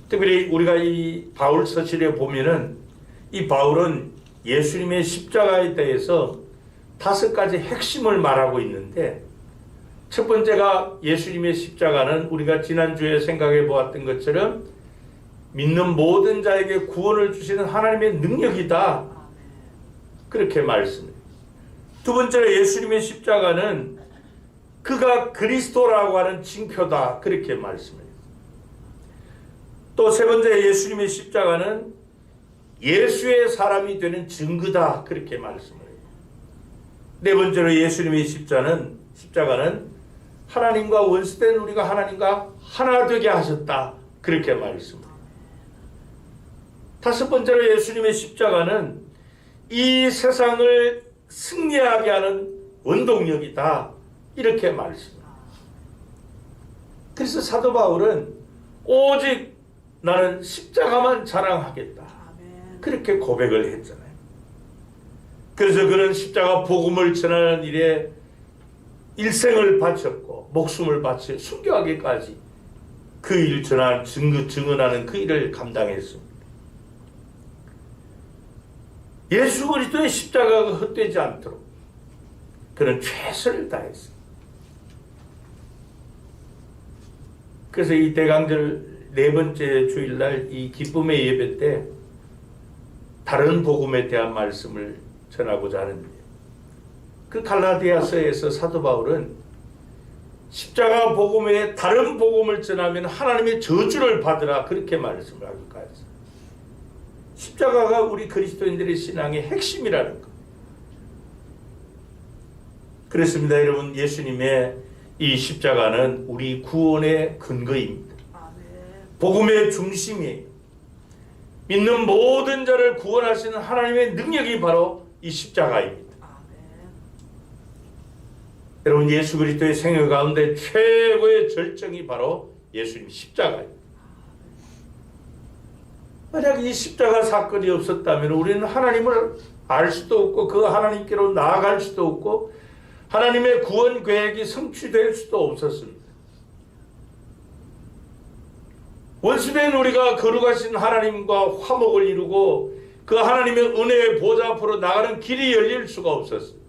특별히 우리가 이 바울 서신에 보면은 이 바울은 예수님의 십자가에 대해서 5가지 핵심을 말하고 있는데 첫 번째가 예수님의 십자가는 우리가 지난주에 생각해 보았던 것처럼 믿는 모든 자에게 구원을 주시는 하나님의 능력이다. 그렇게 말씀해요. 두 번째로 예수님의 십자가는 그가 그리스도라고 하는 징표다. 그렇게 말씀해요. 또 세 번째 예수님의 십자가는 예수의 사람이 되는 증거다. 그렇게 말씀을 해요. 네 번째로 예수님의 십자가는 하나님과 원수된 우리가 하나님과 하나 되게 하셨다. 그렇게 말했습니다. 다섯 번째로 예수님의 십자가는 이 세상을 승리하게 하는 원동력이다. 이렇게 말했습니다. 그래서 사도 바울은 오직 나는 십자가만 자랑하겠다. 그렇게 고백을 했잖아요. 그래서 그는 십자가 복음을 전하는 일에 일생을 바쳤고 목숨을 바쳐 순교하기까지 그 일을 증언하는 그 일을 감당했습니다. 예수 그리스도의 십자가가 헛되지 않도록 그는 최선을 다했습니다. 그래서 이 대강절 네 번째 주일날 이 기쁨의 예배 때 다른 복음에 대한 말씀을 전하고자 하는데, 그 갈라디아서에서 사도 바울은 십자가 복음에 다른 복음을 전하면 하나님의 저주를 받으라 그렇게 말씀을 하기까지 했어요. 십자가가 우리 그리스도인들의 신앙의 핵심이라는 것. 그렇습니다. 여러분, 예수님의 이 십자가는 우리 구원의 근거입니다. 복음의 중심이에요. 믿는 모든 자를 구원하시는 하나님의 능력이 바로 이 십자가입니다. 여러분, 예수 그리스도의 생애 가운데 최고의 절정이 바로 예수님 십자가입니다. 만약 이 십자가 사건이 없었다면 우리는 하나님을 알 수도 없고 그 하나님께로 나아갈 수도 없고 하나님의 구원 계획이 성취될 수도 없었습니다. 원수된 우리가 거룩하신 하나님과 화목을 이루고 그 하나님의 은혜의 보좌 앞으로 나가는 길이 열릴 수가 없었습니다.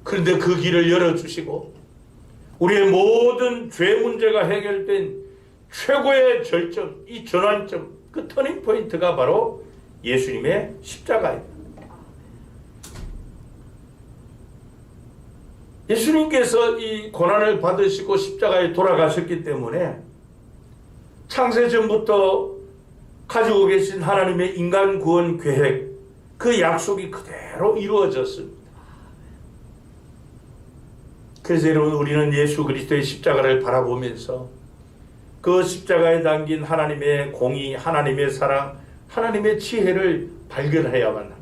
그런데 그 길을 열어주시고 우리의 모든 죄 문제가 해결된 최고의 절정, 이 전환점, 그 터닝 포인트가 바로 예수님의 십자가입니다. 예수님께서 이 고난을 받으시고 십자가에 돌아가셨기 때문에 창세 전부터 가지고 계신 하나님의 인간 구원 계획, 그 약속이 그대로 이루어졌습니다. 그래서 여러분, 우리는 예수 그리스도의 십자가를 바라보면서 그 십자가에 담긴 하나님의 공의, 하나님의 사랑, 하나님의 지혜를 발견해야만 합니다.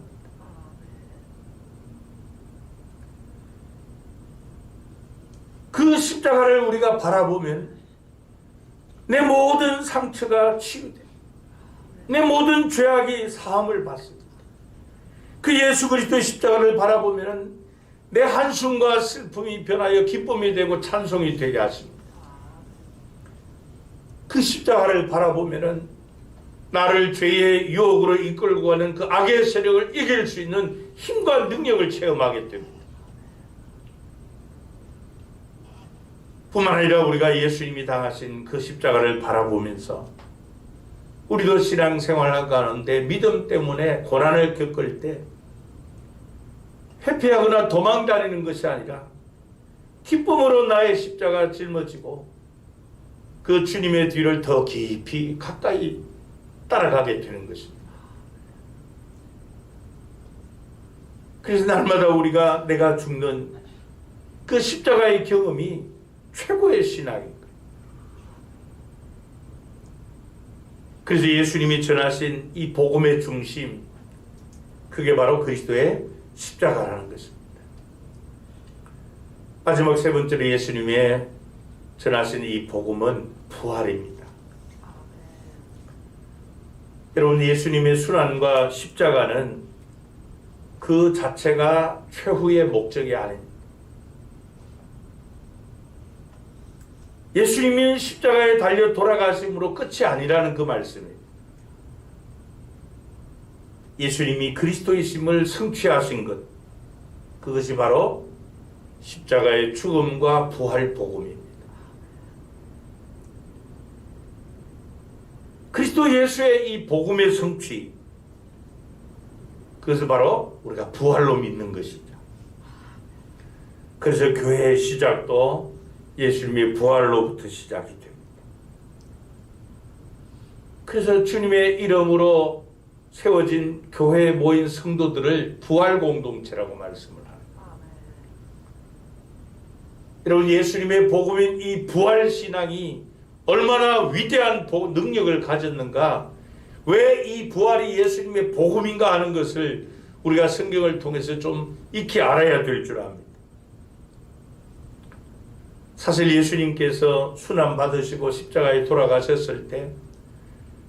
그 십자가를 우리가 바라보면 내 모든 상처가 치유됩니다. 내 모든 죄악이 사함을 받습니다. 그 예수 그리스도의 십자가를 바라보면 내 한숨과 슬픔이 변하여 기쁨이 되고 찬송이 되게 하십니다. 그 십자가를 바라보면 나를 죄의 유혹으로 이끌고 가는 그 악의 세력을 이길 수 있는 힘과 능력을 체험하게 됩니다. 뿐만 아니라 우리가 예수님이 당하신 그 십자가를 바라보면서 우리도 신앙생활을 가는데 믿음 때문에 고난을 겪을 때 회피하거나 도망다니는 것이 아니라 기쁨으로 나의 십자가 짊어지고 그 주님의 뒤를 더 깊이 가까이 따라가게 되는 것입니다. 그래서 날마다 우리가 내가 죽는 그 십자가의 경험이 최고의 신앙입니다. 그래서 예수님이 전하신 이 복음의 중심, 그게 바로 그리스도의 십자가라는 것입니다. 마지막 세 번째로 예수님이 전하신 이 복음은 부활입니다. 여러분, 예수님의 순환과 십자가는 그 자체가 최후의 목적이 아닙니다. 예수님이 십자가에 달려 돌아가심으로 끝이 아니라는 그 말씀이에요. 예수님이 그리스도이심을 성취하신 것, 그것이 바로 십자가의 죽음과 부활 복음입니다. 그리스도 예수의 이 복음의 성취, 그것을 바로 우리가 부활로 믿는 것이죠. 그래서 교회의 시작도 예수님의 부활로부터 시작이 됩니다. 그래서 주님의 이름으로 세워진 교회에 모인 성도들을 부활 공동체라고 말씀을 합니다. 여러분, 예수님의 복음인 이 부활 신앙이 얼마나 위대한 능력을 가졌는가, 왜 이 부활이 예수님의 복음인가 하는 것을 우리가 성경을 통해서 좀 익히 알아야 될 줄 압니다. 사실 예수님께서 순환 받으시고 십자가에 돌아가셨을 때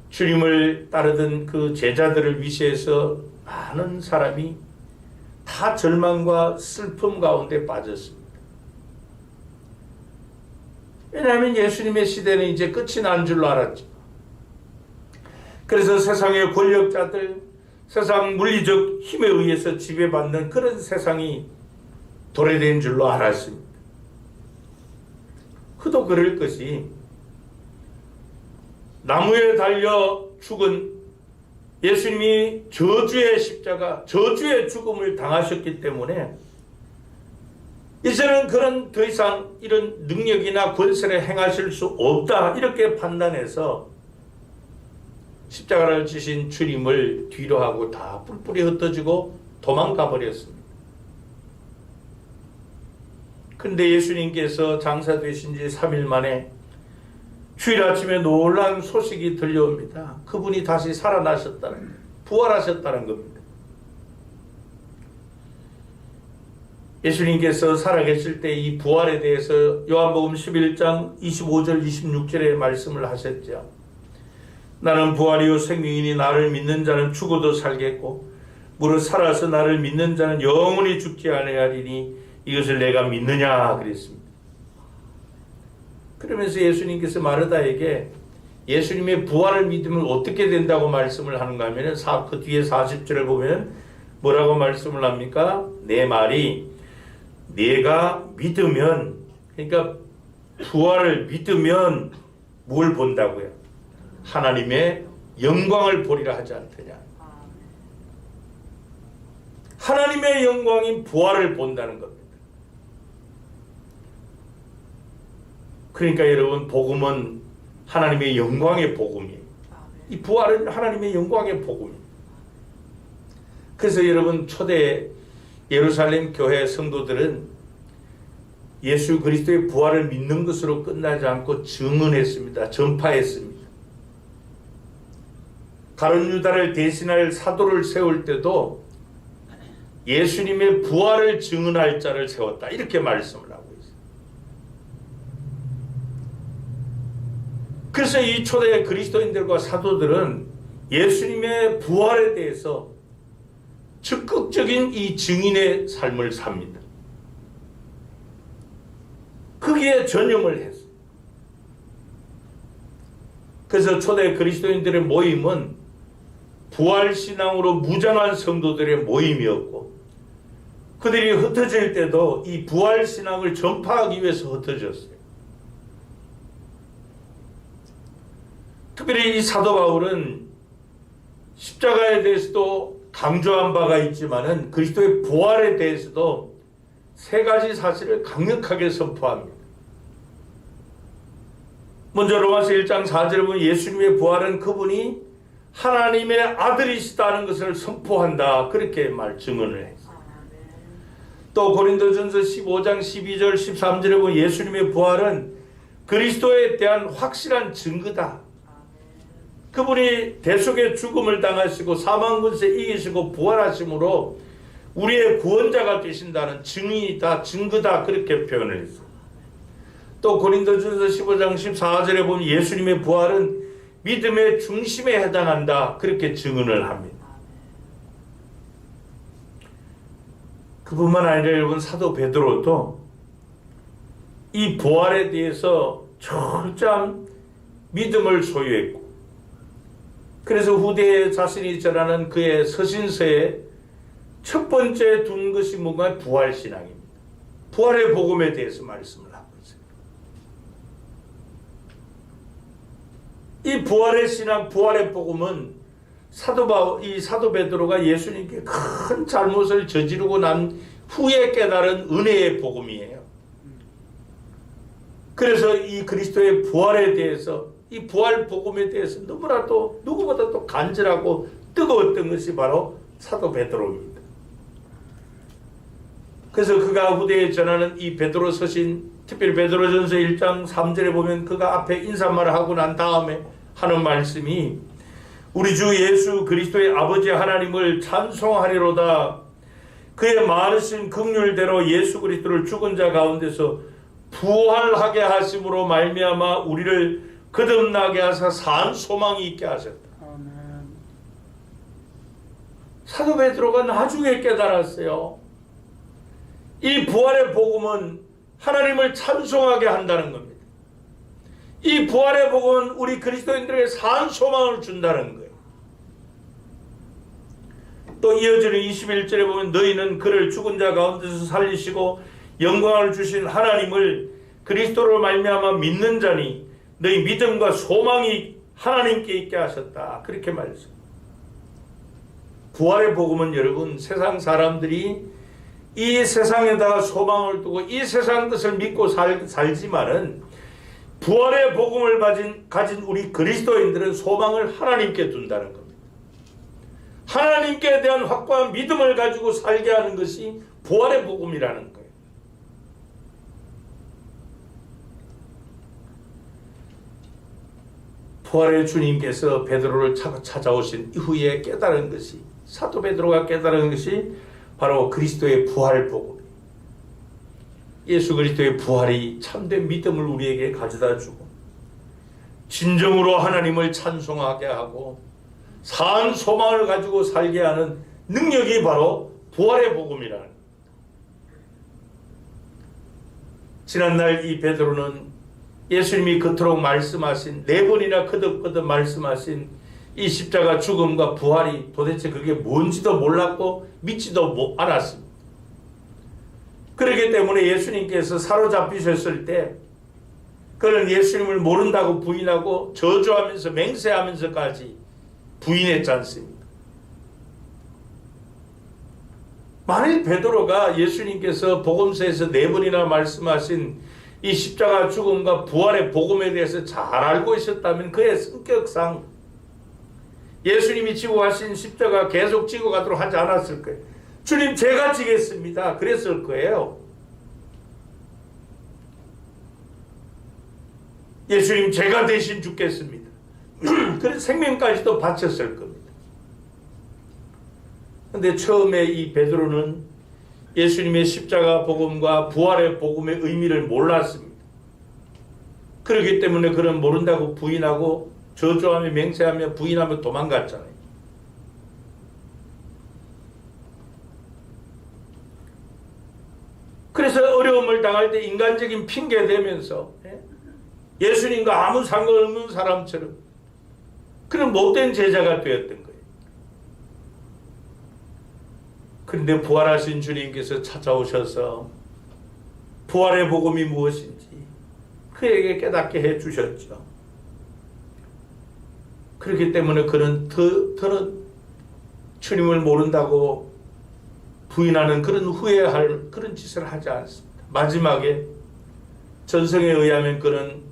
주님을 따르던 그 제자들을 위시해서 많은 사람이 다 절망과 슬픔 가운데 빠졌습니다. 왜냐하면 예수님의 시대는 이제 끝이 난 줄로 알았죠. 그래서 세상의 권력자들, 세상 물리적 힘에 의해서 지배받는 그런 세상이 도래된 줄로 알았습니다. 그도 그럴 것이, 나무에 달려 죽은 예수님이 저주의 십자가, 저주의 죽음을 당하셨기 때문에 이제는 그런 더 이상 이런 능력이나 권세를 행하실 수 없다, 이렇게 판단해서 십자가를 지신 주님을 뒤로 하고 다 뿔뿔이 흩어지고 도망가 버렸습니다. 근데 예수님께서 장사되신 지 3일 만에 주일 아침에 놀라운 소식이 들려옵니다. 그분이 다시 살아나셨다는, 부활하셨다는 겁니다. 예수님께서 살아계실 때 이 부활에 대해서 요한복음 11장 25절 26절에 말씀을 하셨죠. 나는 부활이요 생명이니 나를 믿는 자는 죽어도 살겠고 무릇 살아서 나를 믿는 자는 영원히 죽지 아니하리니 이것을 내가 믿느냐 그랬습니다. 그러면서 예수님께서 마르다에게 예수님의 부활을 믿으면 어떻게 된다고 말씀을 하는가 하면 그 뒤에 40절을 보면 뭐라고 말씀을 합니까? 내 말이 내가 믿으면, 그러니까 부활을 믿으면 뭘 본다고요? 하나님의 영광을 보리라 하지 않더냐. 하나님의 영광인 부활을 본다는 겁니다. 그러니까 여러분, 복음은 하나님의 영광의 복음이에요. 이 부활은 하나님의 영광의 복음이에요. 그래서 여러분, 초대 예루살렘 교회 성도들은 예수 그리스도의 부활을 믿는 것으로 끝나지 않고 증언했습니다. 전파했습니다. 가룟 유다를 대신할 사도를 세울 때도 예수님의 부활을 증언할 자를 세웠다, 이렇게 말씀을 하고 있어요. 그래서 이 초대 그리스도인들과 사도들은 예수님의 부활에 대해서 적극적인 이 증인의 삶을 삽니다. 거기에 전념을 했어요. 그래서 초대 그리스도인들의 모임은 부활신앙으로 무장한 성도들의 모임이었고, 그들이 흩어질 때도 이 부활신앙을 전파하기 위해서 흩어졌어요. 특별히 이 사도 바울은 십자가에 대해서도 강조한 바가 있지만은 그리스도의 부활에 대해서도 세 가지 사실을 강력하게 선포합니다. 먼저 로마서 1장 4절에 보면 예수님의 부활은 그분이 하나님의 아들이시다는 것을 선포한다, 그렇게 증언을 했어요. 또 고린도전서 15장 12절 13절에 보면 예수님의 부활은 그리스도에 대한 확실한 증거다. 그분이 대속의 죽음을 당하시고 사망권세 이기시고 부활하심으로 우리의 구원자가 되신다는 증인이다, 증거다, 그렇게 표현을 했어요. 또 고린도전서 15장 14절에 보면 예수님의 부활은 믿음의 중심에 해당한다, 그렇게 증언을 합니다. 그뿐만 아니라 여러분, 사도 베드로도 이 부활에 대해서 철저한 믿음을 소유했고, 그래서 후대에 자신이 전하는 그의 서신서에 첫 번째 둔 것이 뭔가 부활신앙입니다. 부활의 복음에 대해서 말씀을 하고 있어요. 이 부활의 신앙, 부활의 복음은 이 사도 베드로가 예수님께 큰 잘못을 저지르고 난 후에 깨달은 은혜의 복음이에요. 그래서 이 그리스도의 부활에 대해서 이 부활 복음에 대해서 너무나도 누구보다도 간절하고 뜨거웠던 것이 바로 사도 베드로입니다. 그래서 그가 후대에 전하는 이 베드로 서신, 특별히 베드로전서 1장 3절에 보면 그가 앞에 인사말을 하고 난 다음에 하는 말씀이 우리 주 예수 그리스도의 아버지 하나님을 찬송하리로다. 그의 많으신 긍휼대로 예수 그리스도를 죽은 자 가운데서 부활하게 하심으로 말미암아 우리를 거듭나게 하사 산 소망이 있게 하셨다. 사도 베드로가 나중에 깨달았어요. 이 부활의 복음은 하나님을 찬송하게 한다는 겁니다. 이 부활의 복음은 우리 그리스도인들에게 산 소망을 준다는 거예요. 또 이어지는 21절에 보면 너희는 그를 죽은 자 가운데서 살리시고 영광을 주신 하나님을 그리스도로 말미암아 믿는 자니 너희 믿음과 소망이 하나님께 있게 하셨다. 그렇게 말했습니다. 부활의 복음은 여러분, 세상 사람들이 이 세상에다가 소망을 두고 이 세상 것을 믿고 살지만은 부활의 복음을 가진 우리 그리스도인들은 소망을 하나님께 둔다는 겁니다. 하나님께 대한 확고한 믿음을 가지고 살게 하는 것이 부활의 복음이라는 거예요. 부활의 주님께서 베드로를 찾아오신 이후에 깨달은 것이, 사도 베드로가 깨달은 것이 바로 그리스도의 부활 복음. 예수 그리스도의 부활이 참된 믿음을 우리에게 가져다 주고 진정으로 하나님을 찬송하게 하고 산 소망을 가지고 살게 하는 능력이 바로 부활의 복음이라는 거예요. 지난날 이 베드로는 예수님이 그토록 말씀하신, 4번이나 거듭거듭 말씀하신 이 십자가 죽음과 부활이 도대체 그게 뭔지도 몰랐고 믿지도 않았습니다. 그렇기 때문에 예수님께서 사로잡히셨을 때 그는 예수님을 모른다고 부인하고 저주하면서 맹세하면서까지 부인했지 않습니까? 만일 베드로가 예수님께서 복음서에서 4번이나 말씀하신 이 십자가 죽음과 부활의 복음에 대해서 잘 알고 있었다면 그의 성격상 예수님이 지고 가신 십자가 계속 지고 가도록 하지 않았을 거예요. 주님 제가 지겠습니다. 그랬을 거예요. 예수님 제가 대신 죽겠습니다. 그래서 생명까지도 바쳤을 겁니다. 그런데 처음에 이 베드로는 예수님의 십자가 복음과 부활의 복음의 의미를 몰랐습니다. 그렇기 때문에 그는 모른다고 부인하고 저주하며 맹세하며 부인하며 도망갔잖아요. 그래서 어려움을 당할 때 인간적인 핑계 대면서 예수님과 아무 상관없는 사람처럼 그런 못된 제자가 되었던 거예요. 그런데 부활하신 주님께서 찾아오셔서 부활의 복음이 무엇인지 그에게 깨닫게 해주셨죠. 그렇기 때문에 그는 더는 주님을 모른다고 부인하는 그런 후회할 그런 짓을 하지 않습니다. 마지막에 전성에 의하면 그는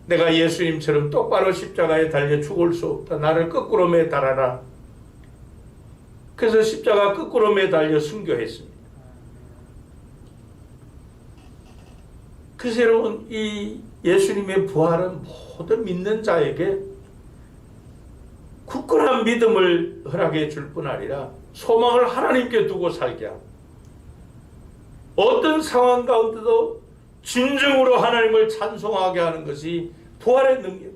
내가 예수님처럼 똑바로 십자가에 달려 죽을 수 없다. 나를 거꾸로 매달아라. 그래서 십자가 거꾸로 매달려 순교했습니다. 그래서 여러분, 이 예수님의 부활은 모든 믿는 자에게 굳건한 믿음을 허락해 줄 뿐 아니라 소망을 하나님께 두고 살게 하고 어떤 상황 가운데도 진정으로 하나님을 찬송하게 하는 것이 부활의 능력.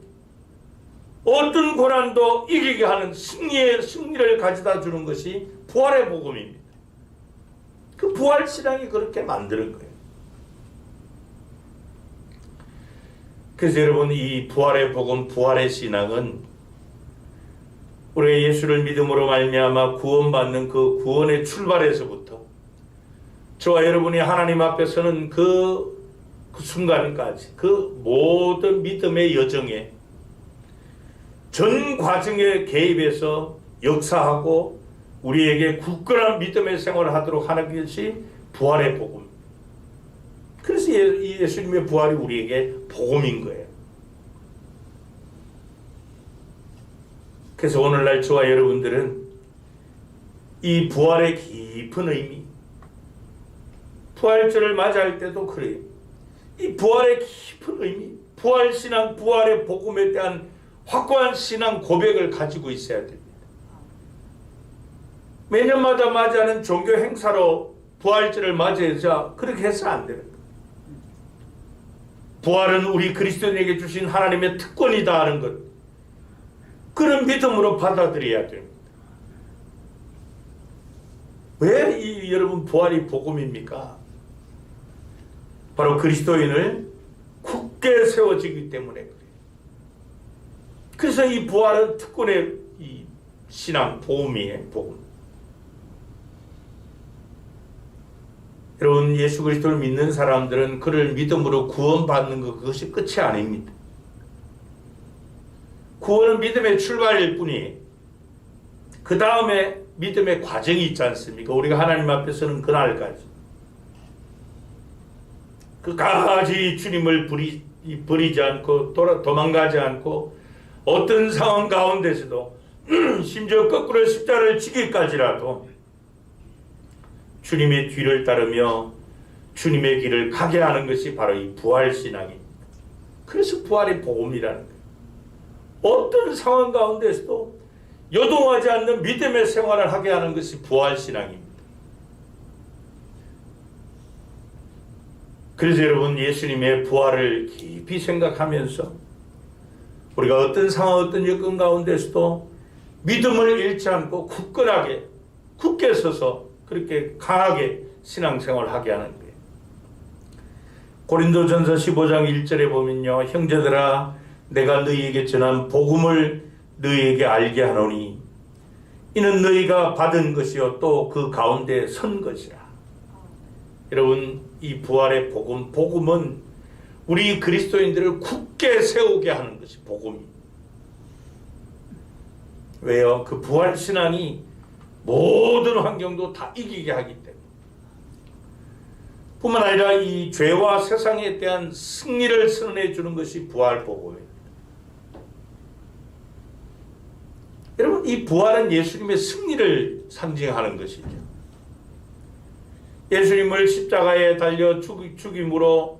어떤 고난도 이기게 하는 승리를 가져다 주는 것이 부활의 복음입니다. 그 부활 신앙이 그렇게 만드는 거예요. 그래서 여러분, 이 부활의 복음, 부활의 신앙은 우리가 예수를 믿음으로 말미암아 구원받는 그 구원의 출발에서부터 저와 여러분이 하나님 앞에 서는 그 순간까지 그 모든 믿음의 여정에 전 과정에 개입해서 역사하고 우리에게 굳건한 믿음의 생활을 하도록 하는 것이 부활의 복음. 그래서 예수님의 부활이 우리에게 복음인 거예요. 그래서 오늘날 저와 여러분들은 이 부활의 깊은 의미, 부활절을 맞이할 때도 그래요. 이 부활의 깊은 의미, 부활신앙, 부활의 복음에 대한 확고한 신앙 고백을 가지고 있어야 됩니다. 매년마다 맞이하는 종교 행사로 부활절을 맞이해서 그렇게 해서 안 됩니다. 부활은 우리 그리스도인에게 주신 하나님의 특권이다 하는 것, 그런 믿음으로 받아들여야 됩니다. 왜 여러분 부활이 복음입니까? 바로 그리스도인을 굳게 세워지기 때문에 그래요. 그래서 이 부활은 특권의 이 신앙 복음이에요. 복음. 여러분, 예수 그리스도를 믿는 사람들은 그를 믿음으로 구원받는 것, 그것이 끝이 아닙니다. 구원은 믿음의 출발일 뿐이에요. 그 다음에 믿음의 과정이 있지 않습니까? 우리가 하나님 앞에 서는 그날까지. 끝까지 주님을 버리지 않고 도망가지 않고 어떤 상황 가운데서도 심지어 거꾸로 십자가를 지기까지라도 주님의 뒤를 따르며 주님의 길을 가게 하는 것이 바로 이 부활신앙입니다. 그래서 부활의 복음이라는 거예요. 어떤 상황 가운데서도 요동하지 않는 믿음의 생활을 하게 하는 것이 부활신앙입니다. 그래서 여러분, 예수님의 부활을 깊이 생각하면서 우리가 어떤 상황, 어떤 여건 가운데서도 믿음을 잃지 않고 굳건하게, 굳게 서서 그렇게 강하게 신앙생활을 하게 하는 거예요. 고린도전서 15장 1절에 보면요, 형제들아 내가 너희에게 전한 복음을 너희에게 알게 하노니 이는 너희가 받은 것이요 또 그 가운데 선 것이라. 여러분, 이 부활의 복음, 복음은 우리 그리스도인들을 굳게 세우게 하는 것이 복음입니다. 왜요? 그 부활신앙이 모든 환경도 다 이기게 하기 때문에. 뿐만 아니라 이 죄와 세상에 대한 승리를 선언해 주는 것이 부활 복음입니다. 여러분, 이 부활은 예수님의 승리를 상징하는 것이죠. 예수님을 십자가에 달려 죽임으로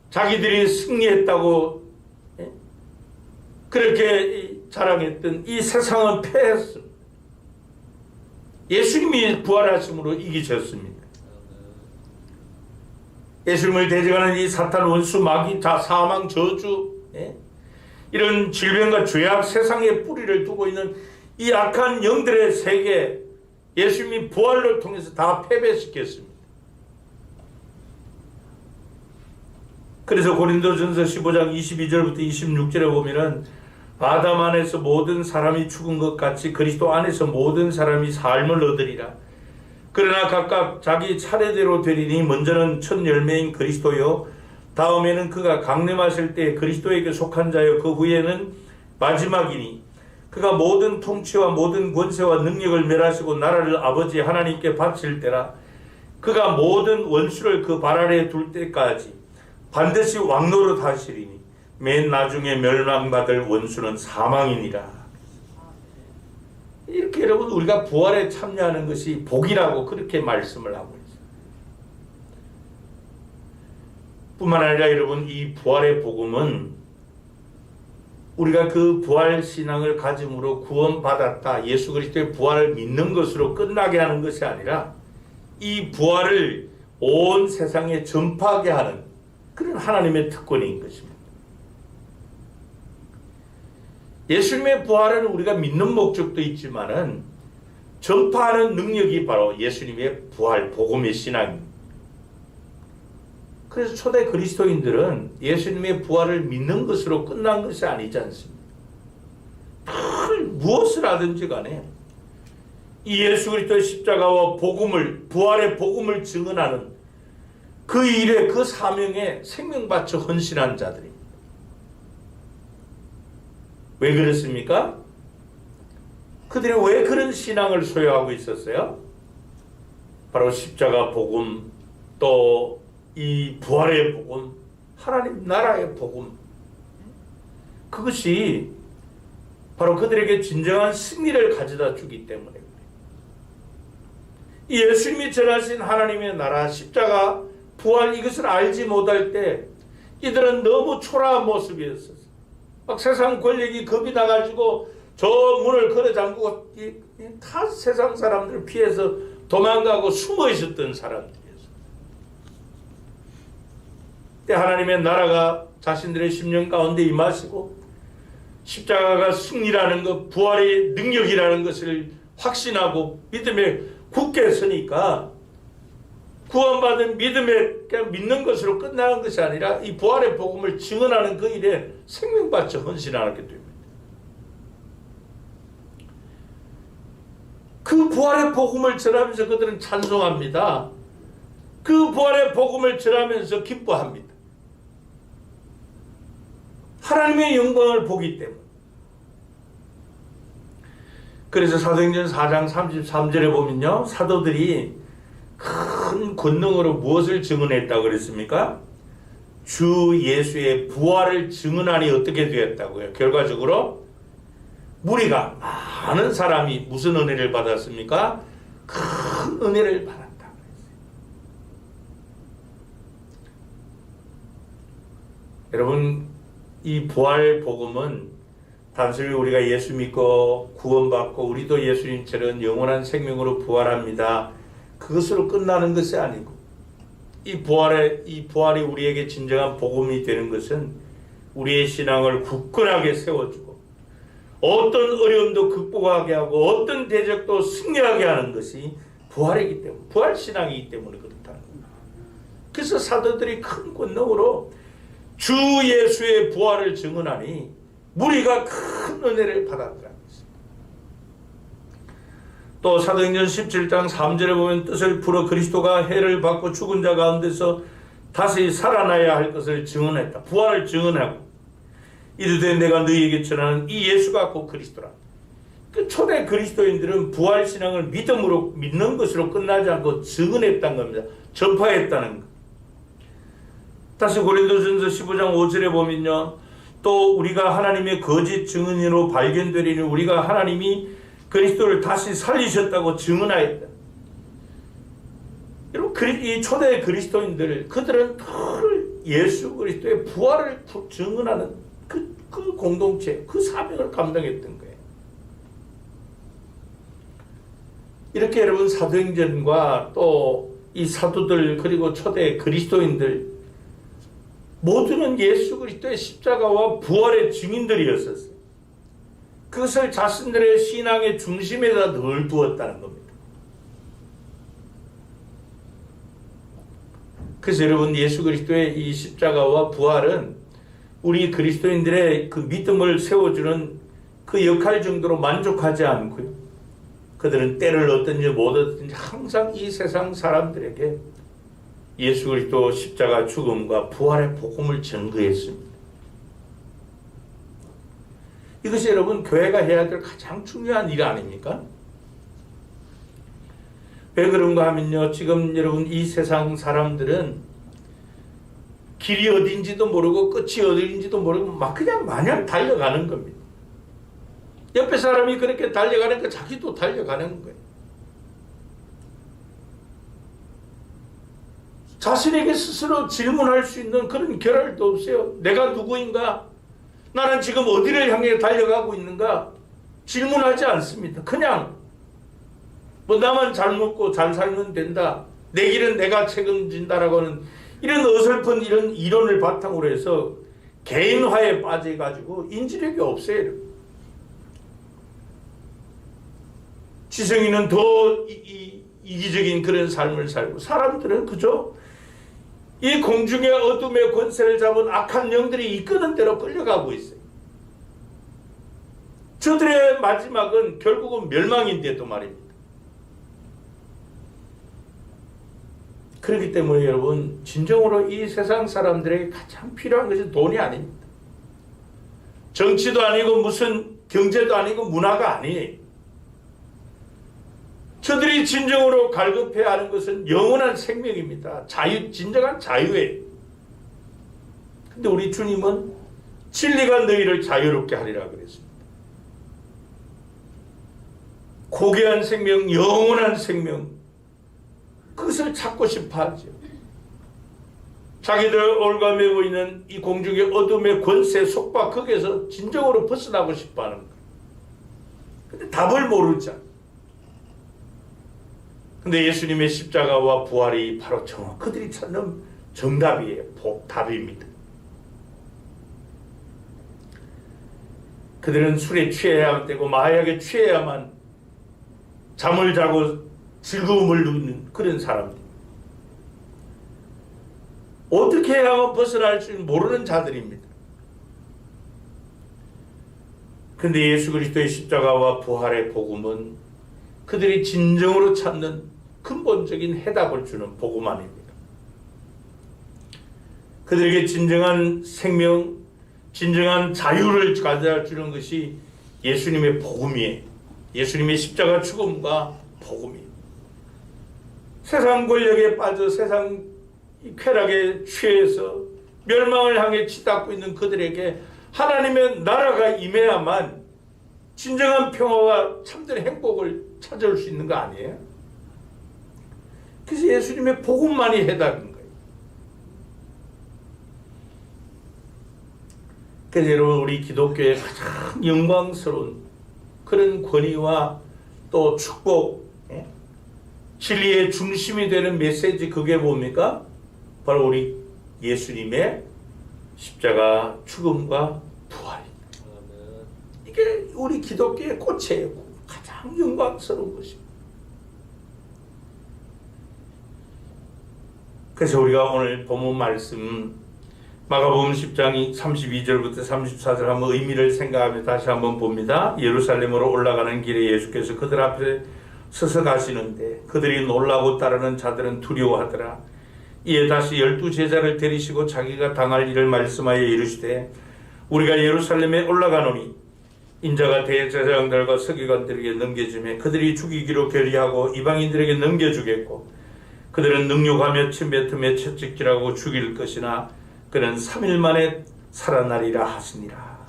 자기들이 승리했다고 그렇게 자랑했던 이 세상은 패했습니다. 예수님이 부활하심으로 이기셨습니다. 예수님을 대적하는 이 사탄, 원수, 마귀, 사망, 저주, 이런 질병과 죄악, 세상에 뿌리를 두고 있는 이 악한 영들의 세계, 예수님이 부활을 통해서 다 패배시켰습니다. 그래서 고린도전서 15장 22절부터 26절에 보면은 아담 안에서 모든 사람이 죽은 것 같이 그리스도 안에서 모든 사람이 삶을 얻으리라. 그러나 각각 자기 차례대로 되리니 먼저는 첫 열매인 그리스도요, 다음에는 그가 강림하실 때 그리스도에게 속한 자요, 그 후에는 마지막이니 그가 모든 통치와 모든 권세와 능력을 멸하시고 나라를 아버지 하나님께 바칠 때라. 그가 모든 원수를 그 발 아래에 둘 때까지 반드시 왕노릇 하시리니 맨 나중에 멸망받을 원수는 사망이니라. 이렇게 여러분, 우리가 부활에 참여하는 것이 복이라고 그렇게 말씀을 하고 있어요. 뿐만 아니라 여러분, 이 부활의 복음은 우리가 그 부활 신앙을 가짐으로 구원받았다, 예수 그리스도의 부활을 믿는 것으로 끝나게 하는 것이 아니라 이 부활을 온 세상에 전파하게 하는 그런 하나님의 특권인 것입니다. 예수님의 부활은 우리가 믿는 목적도 있지만은 전파하는 능력이 바로 예수님의 부활 복음의 신앙입니다. 그래서 초대 그리스도인들은 예수님의 부활을 믿는 것으로 끝난 것이 아니지 않습니다. 무엇을 하든지 간에 이 예수 그리스도의 십자가와 복음을, 부활의 복음을 증언하는 그 일에, 그 사명에 생명 바쳐 헌신한 자들입니다. 왜 그렇습니까? 그들이 왜 그런 신앙을 소유하고 있었어요? 바로 십자가 복음, 또 이 부활의 복음, 하나님 나라의 복음, 그것이 바로 그들에게 진정한 승리를 가져다 주기 때문에 예수님이 전하신 하나님의 나라, 십자가, 부활 이것을 알지 못할 때 이들은 너무 초라한 모습이었어요. 막 세상 권력이 겁이 나가지고 저 문을 걸어 잠그고 다 세상 사람들을 피해서 도망가고 숨어 있었던 사람들이었어요. 그때 하나님의 나라가 자신들의 심령 가운데 임하시고 십자가가 승리라는 것, 부활의 능력이라는 것을 확신하고 믿음에 굳게 서니까 구원받은 믿음에 그냥 믿는 것으로 끝나는 것이 아니라 이 부활의 복음을 증언하는 그 일에 생명바쳐 헌신하게 됩니다. 그 부활의 복음을 전하면서 그들은 찬송합니다. 그 부활의 복음을 전하면서 기뻐합니다. 하나님의 영광을 보기 때문에. 그래서 사도행전 4장 33절에 보면요, 사도들이 큰 권능으로 무엇을 증언했다고 그랬습니까? 주 예수의 부활을 증언하니 어떻게 되었다고요? 결과적으로 무리가 많은 사람이 무슨 은혜를 받았습니까? 큰 은혜를 받았다고 했어요. 여러분, 이 부활 복음은 단순히 우리가 예수 믿고 구원받고 우리도 예수님처럼 영원한 생명으로 부활합니다. 그것으로 끝나는 것이 아니고 이 부활이 우리에게 진정한 복음이 되는 것은 우리의 신앙을 굳건하게 세워주고 어떤 어려움도 극복하게 하고 어떤 대적도 승리하게 하는 것이 부활이기 때문에 부활 신앙이기 때문에 그렇다는 겁니다. 그래서 사도들이 큰 권능으로 주 예수의 부활을 증언하니 무리가 큰 은혜를 받았더라는 것입니다. 또 사도행전 17장 3절에 보면 뜻을 풀어 그리스도가 해를 받고 죽은 자 가운데서 다시 살아나야 할 것을 증언했다. 부활을 증언하고 이르되 내가 너희에게 전하는 이 예수가 곧 그리스도라. 그 초대 그리스도인들은 부활 신앙을 믿음으로 믿는 것으로 끝나지 않고 증언했다는 겁니다. 전파했다는 것. 다시 고린도전서 15장 5절에 보면요. 또 우리가 하나님의 거짓 증언으로 발견되리니 우리가 하나님이 그리스도를 다시 살리셨다고 증언하였다. 여러분, 이 초대 그리스도인들 그들은 늘 예수 그리스도의 부활을 증언하는 그 공동체, 그 사명을 감당했던 거예요. 이렇게 여러분 사도행전과 또 이 사도들 그리고 초대 그리스도인들 모두는 예수 그리스도의 십자가와 부활의 증인들이었었어요. 그것을 자신들의 신앙의 중심에다 늘 두었다는 겁니다. 그래서 여러분 예수 그리스도의 이 십자가와 부활은 우리 그리스도인들의 그 믿음을 세워주는 그 역할 정도로 만족하지 않고요. 그들은 때를 얻든지 못 얻든지 항상 이 세상 사람들에게 예수 그리스도 십자가 죽음과 부활의 복음을 전거했습니다. 이것이 여러분 교회가 해야 될 가장 중요한 일 아닙니까? 왜 그런가 하면요. 지금 여러분 이 세상 사람들은 길이 어딘지도 모르고 끝이 어딘지도 모르고 막 그냥 마냥 달려가는 겁니다. 옆에 사람이 그렇게 달려가니까 자기도 달려가는 거예요. 자신에게 스스로 질문할 수 있는 그런 결할도 없어요. 내가 누구인가? 나는 지금 어디를 향해 달려가고 있는가? 질문하지 않습니다. 그냥 뭐 나만 잘 먹고 잘 살면 된다. 내 길은 내가 책임진다라고 하는 이런 어설픈 이런 이론을 바탕으로 해서 개인화에 빠져가지고 인지력이 없어요. 지성인은 더 이기적인 그런 삶을 살고 사람들은 그저 이 공중의 어둠의 권세를 잡은 악한 영들이 이끄는 대로 끌려가고 있어요. 저들의 마지막은 결국은 멸망인데도 말입니다. 그렇기 때문에 여러분 진정으로 이 세상 사람들에게 가장 필요한 것이 돈이 아닙니다. 정치도 아니고 무슨 경제도 아니고 문화가 아니에요. 저들이 진정으로 갈급해야 하는 것은 영원한 생명입니다. 진정한 자유예요. 근데 우리 주님은 진리가 너희를 자유롭게 하리라 그랬습니다. 고귀한 생명, 영원한 생명, 그것을 찾고 싶어 하죠. 자기들 올가매고 있는 이 공중의 어둠의 권세 속박 거기에서 진정으로 벗어나고 싶어 하는 거예요. 근데 답을 모르죠. 근데 예수님의 십자가와 부활이 바로 그들이 찾는 정답이에요. 답입니다. 그들은 술에 취해야만 되고 마약에 취해야만 잠을 자고 즐거움을 누리는 그런 사람들. 어떻게 해야만 벗어날 줄 모르는 자들입니다. 근데 예수 그리스도의 십자가와 부활의 복음은 그들이 진정으로 찾는 근본적인 해답을 주는 복음 아닙니다. 그들에게 진정한 생명, 진정한 자유를 가져다 주는 것이 예수님의 복음이에요. 예수님의 십자가 죽음과 복음이에요. 세상 권력에 빠져 세상 쾌락에 취해서 멸망을 향해 치닫고 있는 그들에게 하나님의 나라가 임해야만 진정한 평화와 참된 행복을 찾아올 수 있는 거 아니에요? 그래서 예수님의 복음만이 해답인 거예요. 그래서 여러분, 우리 기독교의 가장 영광스러운 그런 권위와 또 축복, 진리의 중심이 되는 메시지, 그게 뭡니까? 바로 우리 예수님의 십자가 죽음과 부활입니다. 이게 우리 기독교의 꽃이에요. 가장 영광스러운 것입니다. 그래서 우리가 오늘 본문 말씀 마가복음 10장 32절부터 34절 한번 의미를 생각하며 다시 한번 봅니다. 예루살렘으로 올라가는 길에 예수께서 그들 앞에 서서 가시는데 그들이 놀라고 따르는 자들은 두려워하더라. 이에 다시 12제자를 데리시고 자기가 당할 일을 말씀하여 이르시되 우리가 예루살렘에 올라가노니 인자가 대제사장들과 서기관들에게 넘겨주매 그들이 죽이기로 결의하고 이방인들에게 넘겨주겠고 그들은 능욕하며 침뱉으며 채찍질하고 죽일 것이나 그는 3일 만에 살아나리라 하시니라.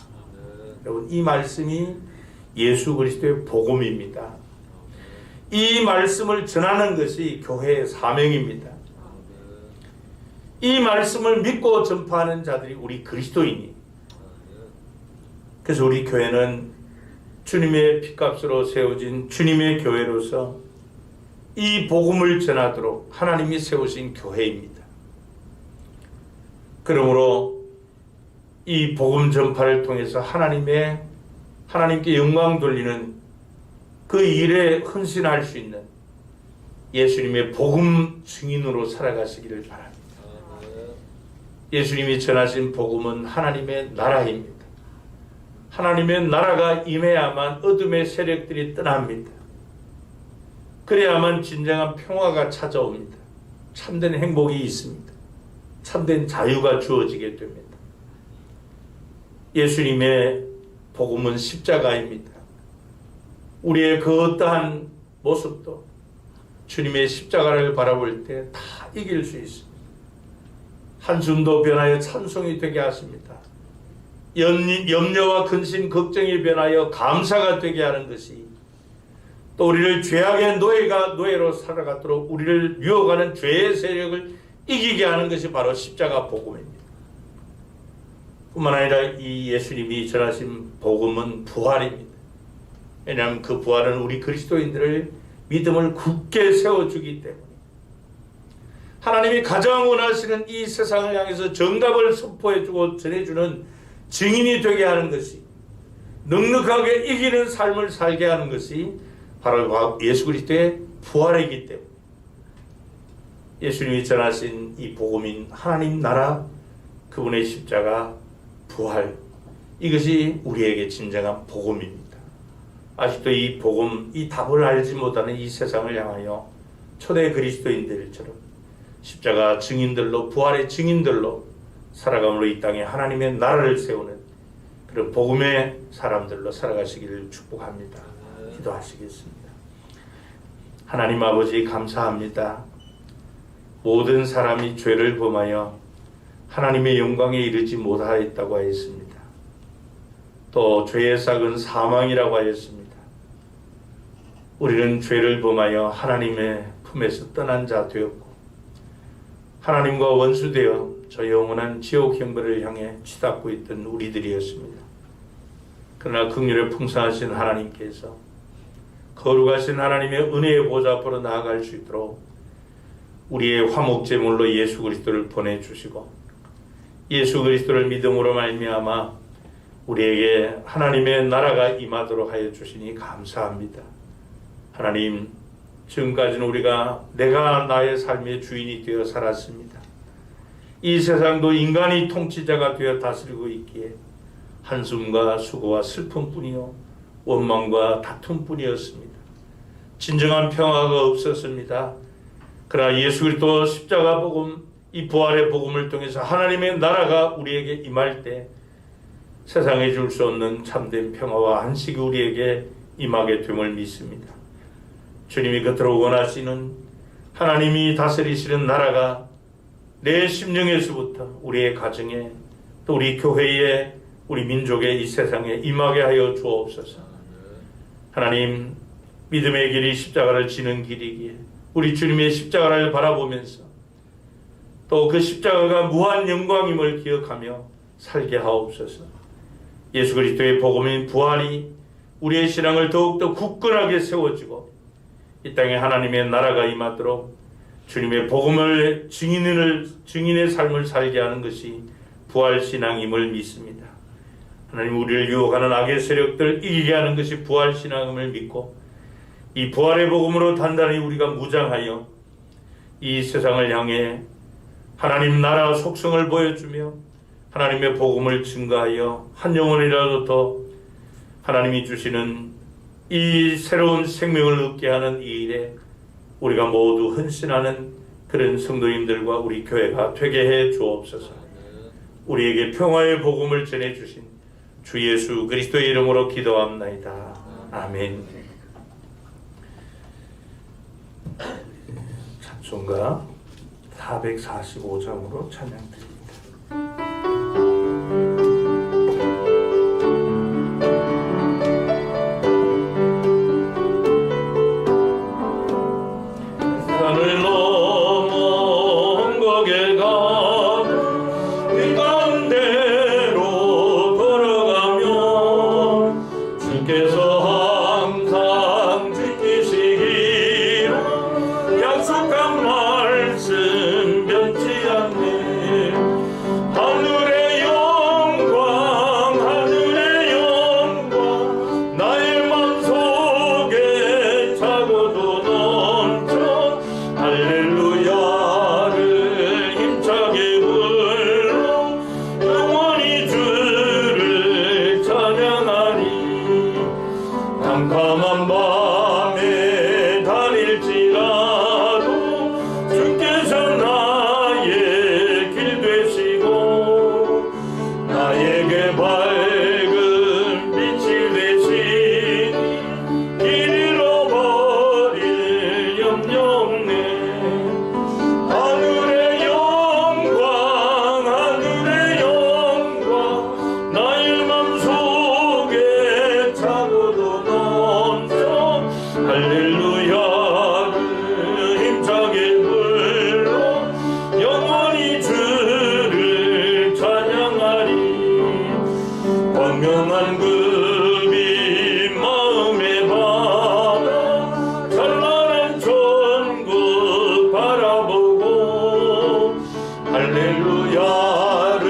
여러분, 이 말씀이 예수 그리스도의 복음입니다. 이 말씀을 전하는 것이 교회의 사명입니다. 이 말씀을 믿고 전파하는 자들이 우리 그리스도인이. 그래서 우리 교회는 주님의 피값으로 세워진 주님의 교회로서 이 복음을 전하도록 하나님이 세우신 교회입니다. 그러므로 이 복음 전파를 통해서 하나님께 영광 돌리는 그 일에 헌신할 수 있는 예수님의 복음 증인으로 살아가시기를 바랍니다. 예수님이 전하신 복음은 하나님의 나라입니다. 하나님의 나라가 임해야만 어둠의 세력들이 떠납니다. 그래야만 진정한 평화가 찾아옵니다. 참된 행복이 있습니다. 참된 자유가 주어지게 됩니다. 예수님의 복음은 십자가입니다. 우리의 그 어떠한 모습도 주님의 십자가를 바라볼 때 다 이길 수 있습니다. 한숨도 변하여 찬송이 되게 하십니다. 염려와 근심, 걱정이 변하여 감사가 되게 하는 것이 또 우리를 죄악의 노예로 살아가도록 우리를 유혹하는 죄의 세력을 이기게 하는 것이 바로 십자가 복음입니다. 뿐만 아니라 이 예수님이 전하신 복음은 부활입니다. 왜냐하면 그 부활은 우리 그리스도인들을 믿음을 굳게 세워주기 때문에 하나님이 가장 원하시는 이 세상을 향해서 정답을 선포해주고 전해주는 증인이 되게 하는 것이, 넉넉하게 이기는 삶을 살게 하는 것이 바로 예수 그리스도의 부활이기 때문에 예수님이 전하신 이 복음인 하나님 나라, 그분의 십자가, 부활, 이것이 우리에게 진정한 복음입니다. 아직도 이 복음, 이 답을 알지 못하는 이 세상을 향하여 초대 그리스도인들처럼 십자가 증인들로, 부활의 증인들로 살아감으로 이 땅에 하나님의 나라를 세우는 그런 복음의 사람들로 살아가시기를 축복합니다. 기도하시겠습니다. 하나님 아버지, 감사합니다. 모든 사람이 죄를 범하여 하나님의 영광에 이르지 못하였다고 하였습니다. 또 죄의 삭은 사망이라고 하였습니다. 우리는 죄를 범하여 하나님의 품에서 떠난 자 되었고 하나님과 원수되어 저 영원한 지옥 형벌을 향해 치닫고 있던 우리들이었습니다. 그러나 긍휼에 풍성하신 하나님께서 거룩하신 하나님의 은혜의 보좌 앞으로 나아갈 수 있도록 우리의 화목제물로 예수 그리스도를 보내주시고 예수 그리스도를 믿음으로 말미암아 우리에게 하나님의 나라가 임하도록 하여 주시니 감사합니다. 하나님, 지금까지는 우리가 내가 나의 삶의 주인이 되어 살았습니다. 이 세상도 인간이 통치자가 되어 다스리고 있기에 한숨과 수고와 슬픔뿐이요 원망과 다툼뿐이었습니다. 진정한 평화가 없었습니다. 그러나 예수 그리스도 십자가 복음, 이 부활의 복음을 통해서 하나님의 나라가 우리에게 임할 때 세상에 줄 수 없는 참된 평화와 안식이 우리에게 임하게 됨을 믿습니다. 주님이 그토록 원하시는 하나님이 다스리시는 나라가 내 심령에서부터 우리의 가정에 또 우리 교회에 우리 민족의 이 세상에 임하게 하여 주옵소서. 하나님, 믿음의 길이 십자가를 지는 길이기에 우리 주님의 십자가를 바라보면서 또 그 십자가가 무한 영광임을 기억하며 살게 하옵소서. 예수 그리스도의 복음인 부활이 우리의 신앙을 더욱더 굳건하게 세워지고 이 땅에 하나님의 나라가 임하도록 주님의 복음을 증인의 삶을 살게 하는 것이 부활신앙임을 믿습니다. 하나님, 우리를 유혹하는 악의 세력들 이기게 하는 것이 부활신앙임을 믿고 이 부활의 복음으로 단단히 우리가 무장하여 이 세상을 향해 하나님 나라 속성을 보여주며 하나님의 복음을 증거하여 한 영혼이라도 더 하나님이 주시는 이 새로운 생명을 얻게 하는 이 일에 우리가 모두 헌신하는 그런 성도님들과 우리 교회가 되게 해 주옵소서. 우리에게 평화의 복음을 전해주신 주 예수 그리스도의 이름으로 기도합나이다. 아멘. 찬송가 445장으로 찬양드립니다. 산을 넘어 언곡에 가도 길 가운데로 걸어가며 주께서 항상 지키시기로 약속한 말씀 변치 않네. 하늘의 영광 나의 맘속에 차고도 넘쳐 할렐루야를 힘차게 불러 영원히 주를 찬양하니. 캄캄한 밤에 다닐지라도 주께서 나의 길 되시고 나에게 밝은 빛이 되시니 길 잃어버릴 염려 없네. 하늘의 영광 나의 맘속에 차고도 넘쳐 할렐루야를 힘차게 불러 영원히 주를 찬양하리. 광명한 그 빛 마음에 받아 찬란한 천국 바라보고 할렐루야를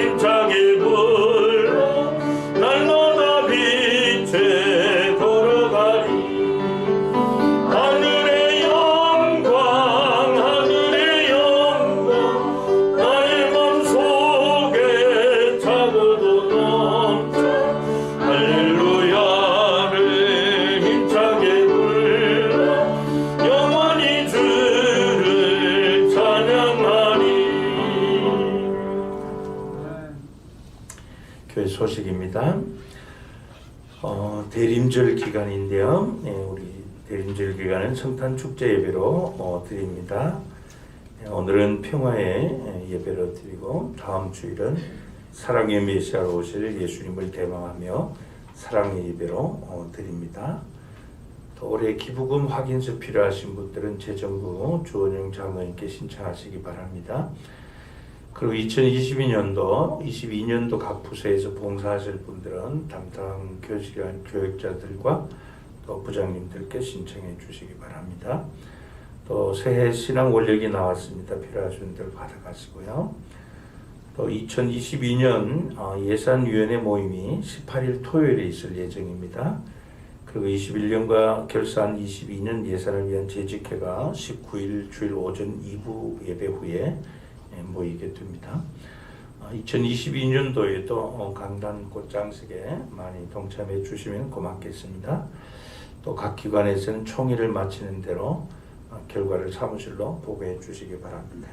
힘차게 불러 날마다 빛에 걸어가리. 하늘의 영광 나의 맘속에 차고도 넘쳐 할렐루야를 힘차게 불러 영원히 주를 찬양하리. 교회 소식입니다. 대림절 기간인데요. 우리 대림절 기간은 성탄 축제 예배로 드립니다. 오늘은 평화의 예배로 드리고 다음 주일은 사랑의 메시아로 오실 예수님을 대망하며 사랑의 예배로 드립니다. 또 올해 기부금 확인서 필요하신 분들은 재정부 주원영 장로님께 신청하시기 바랍니다. 그리고 2022년도, 22년도 각 부서에서 봉사하실 분들은 담당 교육자들과 또 부장님들께 신청해 주시기 바랍니다. 또 새해 신앙 원력이 나왔습니다. 필요하신 분들 받아가시고요. 또 2022년 예산위원회 모임이 18일 토요일에 있을 예정입니다. 그리고 21년과 결산 22년 예산을 위한 재직회가 19일 주일 오전 2부 예배 후에 모이게 됩니다. 2022년도에도 강단 꽃장식에 많이 동참해 주시면 고맙겠습니다. 또 각 기관에서는 총회를 마치는 대로 결과를 사무실로 보고해 주시기 바랍니다.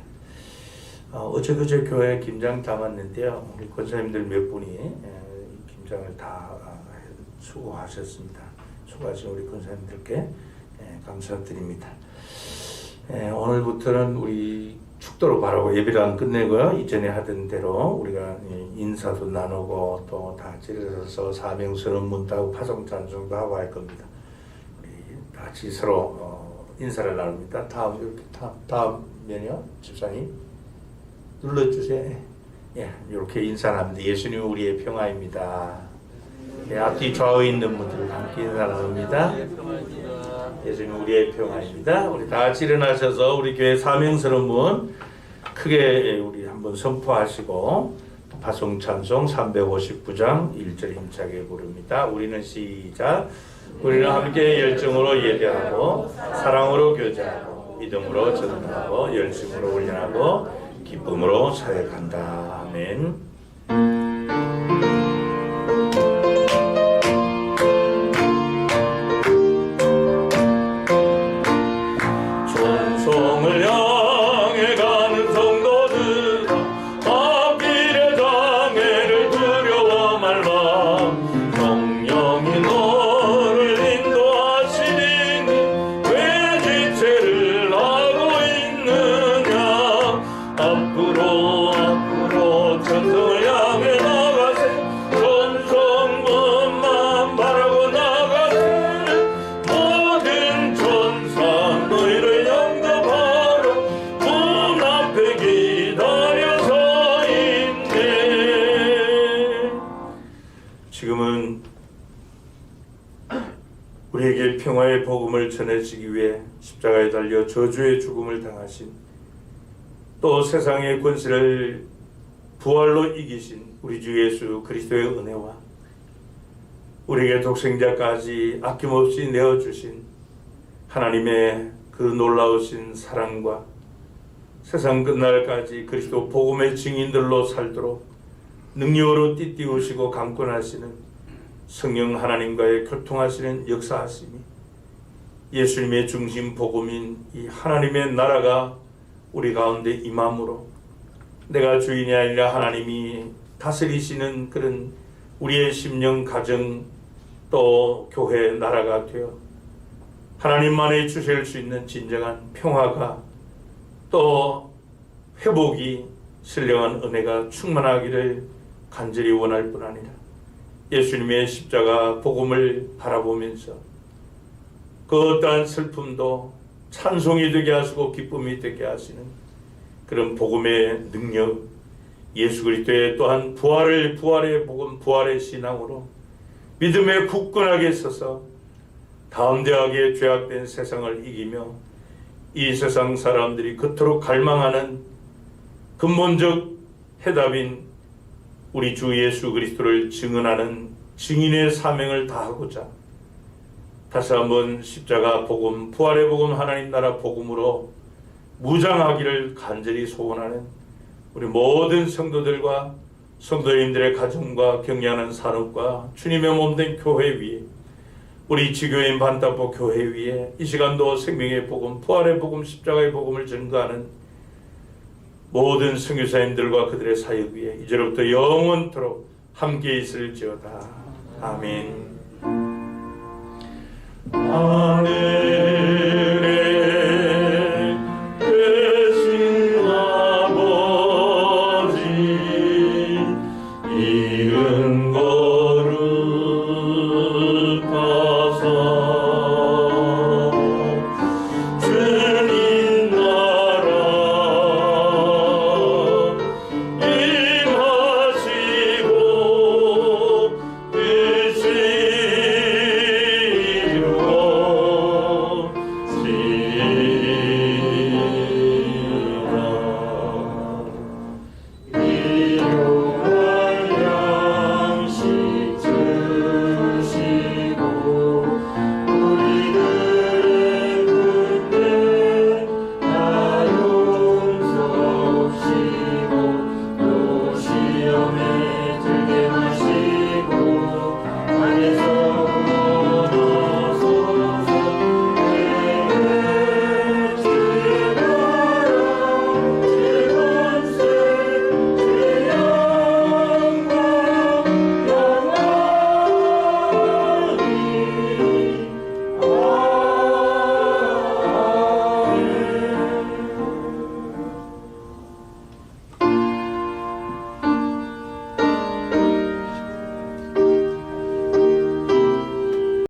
어제 그제 교회 김장 담았는데요. 우리 권사님들 몇 분이 김장을 다 수고하셨습니다. 수고하신 우리 권사님들께 감사드립니다. 오늘부터는 우리 축도로 바라고 예배를 안 끝내고요. 이전에 하던 대로 우리가 인사도 나누고 또 다 일어서서 사명선언문 따고 파송찬송도 하고 할 겁니다. 우리 다 같이 서로 인사를 나눕니다. 다음 면이요, 집사님 눌러주세요. 예, 이렇게 인사합니다. 예수님 우리의 평화입니다. 예, 앞뒤 좌우에 있는 분들 함께 인사 나눕니다. 예수님 우리의 평화입니다. 우리 다 같이 일어나셔서 우리 교회 사명선언문 크게 우리 한번 선포하시고 파송 찬송 359장 1절 힘차게 부릅니다. 우리는 시작. 우리는 함께 열정으로 예배하고 사랑으로 교제하고 믿음으로 전도하고 열심으로 훈련하고 기쁨으로 사역한다. 아멘. 지금은 우리에게 평화의 복음을 전해주기 위해 십자가에 달려 저주의 죽음을 당하신, 또 세상의 권세를 부활로 이기신 우리 주 예수 그리스도의 은혜와 우리에게 독생자까지 아낌없이 내어주신 하나님의 그 놀라우신 사랑과 세상 끝날까지 그리스도 복음의 증인들로 살도록 능력으로 띠띠우시고 강권하시는 성령 하나님과의 교통하시는 역사하심이 예수님의 중심 복음인 이 하나님의 나라가 우리 가운데 임함으로 내가 주인이 아니라 하나님이 다스리시는 그런 우리의 심령, 가정, 또 교회 나라가 되어 하나님만이 주실 수 있는 진정한 평화가 또 회복이 신령한 은혜가 충만하기를 간절히 원할 뿐 아니라 예수님의 십자가 복음을 바라보면서 그 어떠한 슬픔도 찬송이 되게 하시고 기쁨이 되게 하시는 그런 복음의 능력, 예수 그리스도의 또한 부활의 복음, 부활의 신앙으로 믿음에 굳건하게 서서 담대하게 죄악된 세상을 이기며 이 세상 사람들이 그토록 갈망하는 근본적 해답인 우리 주 예수 그리스도를 증언하는 증인의 사명을 다하고자 다시 한번 십자가 복음, 부활의 복음, 하나님 나라 복음으로 무장하기를 간절히 소원하는 우리 모든 성도들과 성도님들의 가정과 경영하는 산업과 주님의 몸된 교회 위에 우리 지교인 반타포 교회 위에 이 시간도 생명의 복음, 부활의 복음, 십자가의 복음을 전가하는 모든 선교사님들과 그들의 사역 위에 이제로부터 영원토록 함께 있을지어다. 아멘. 하늘에 계신 아버지 이은 거룩한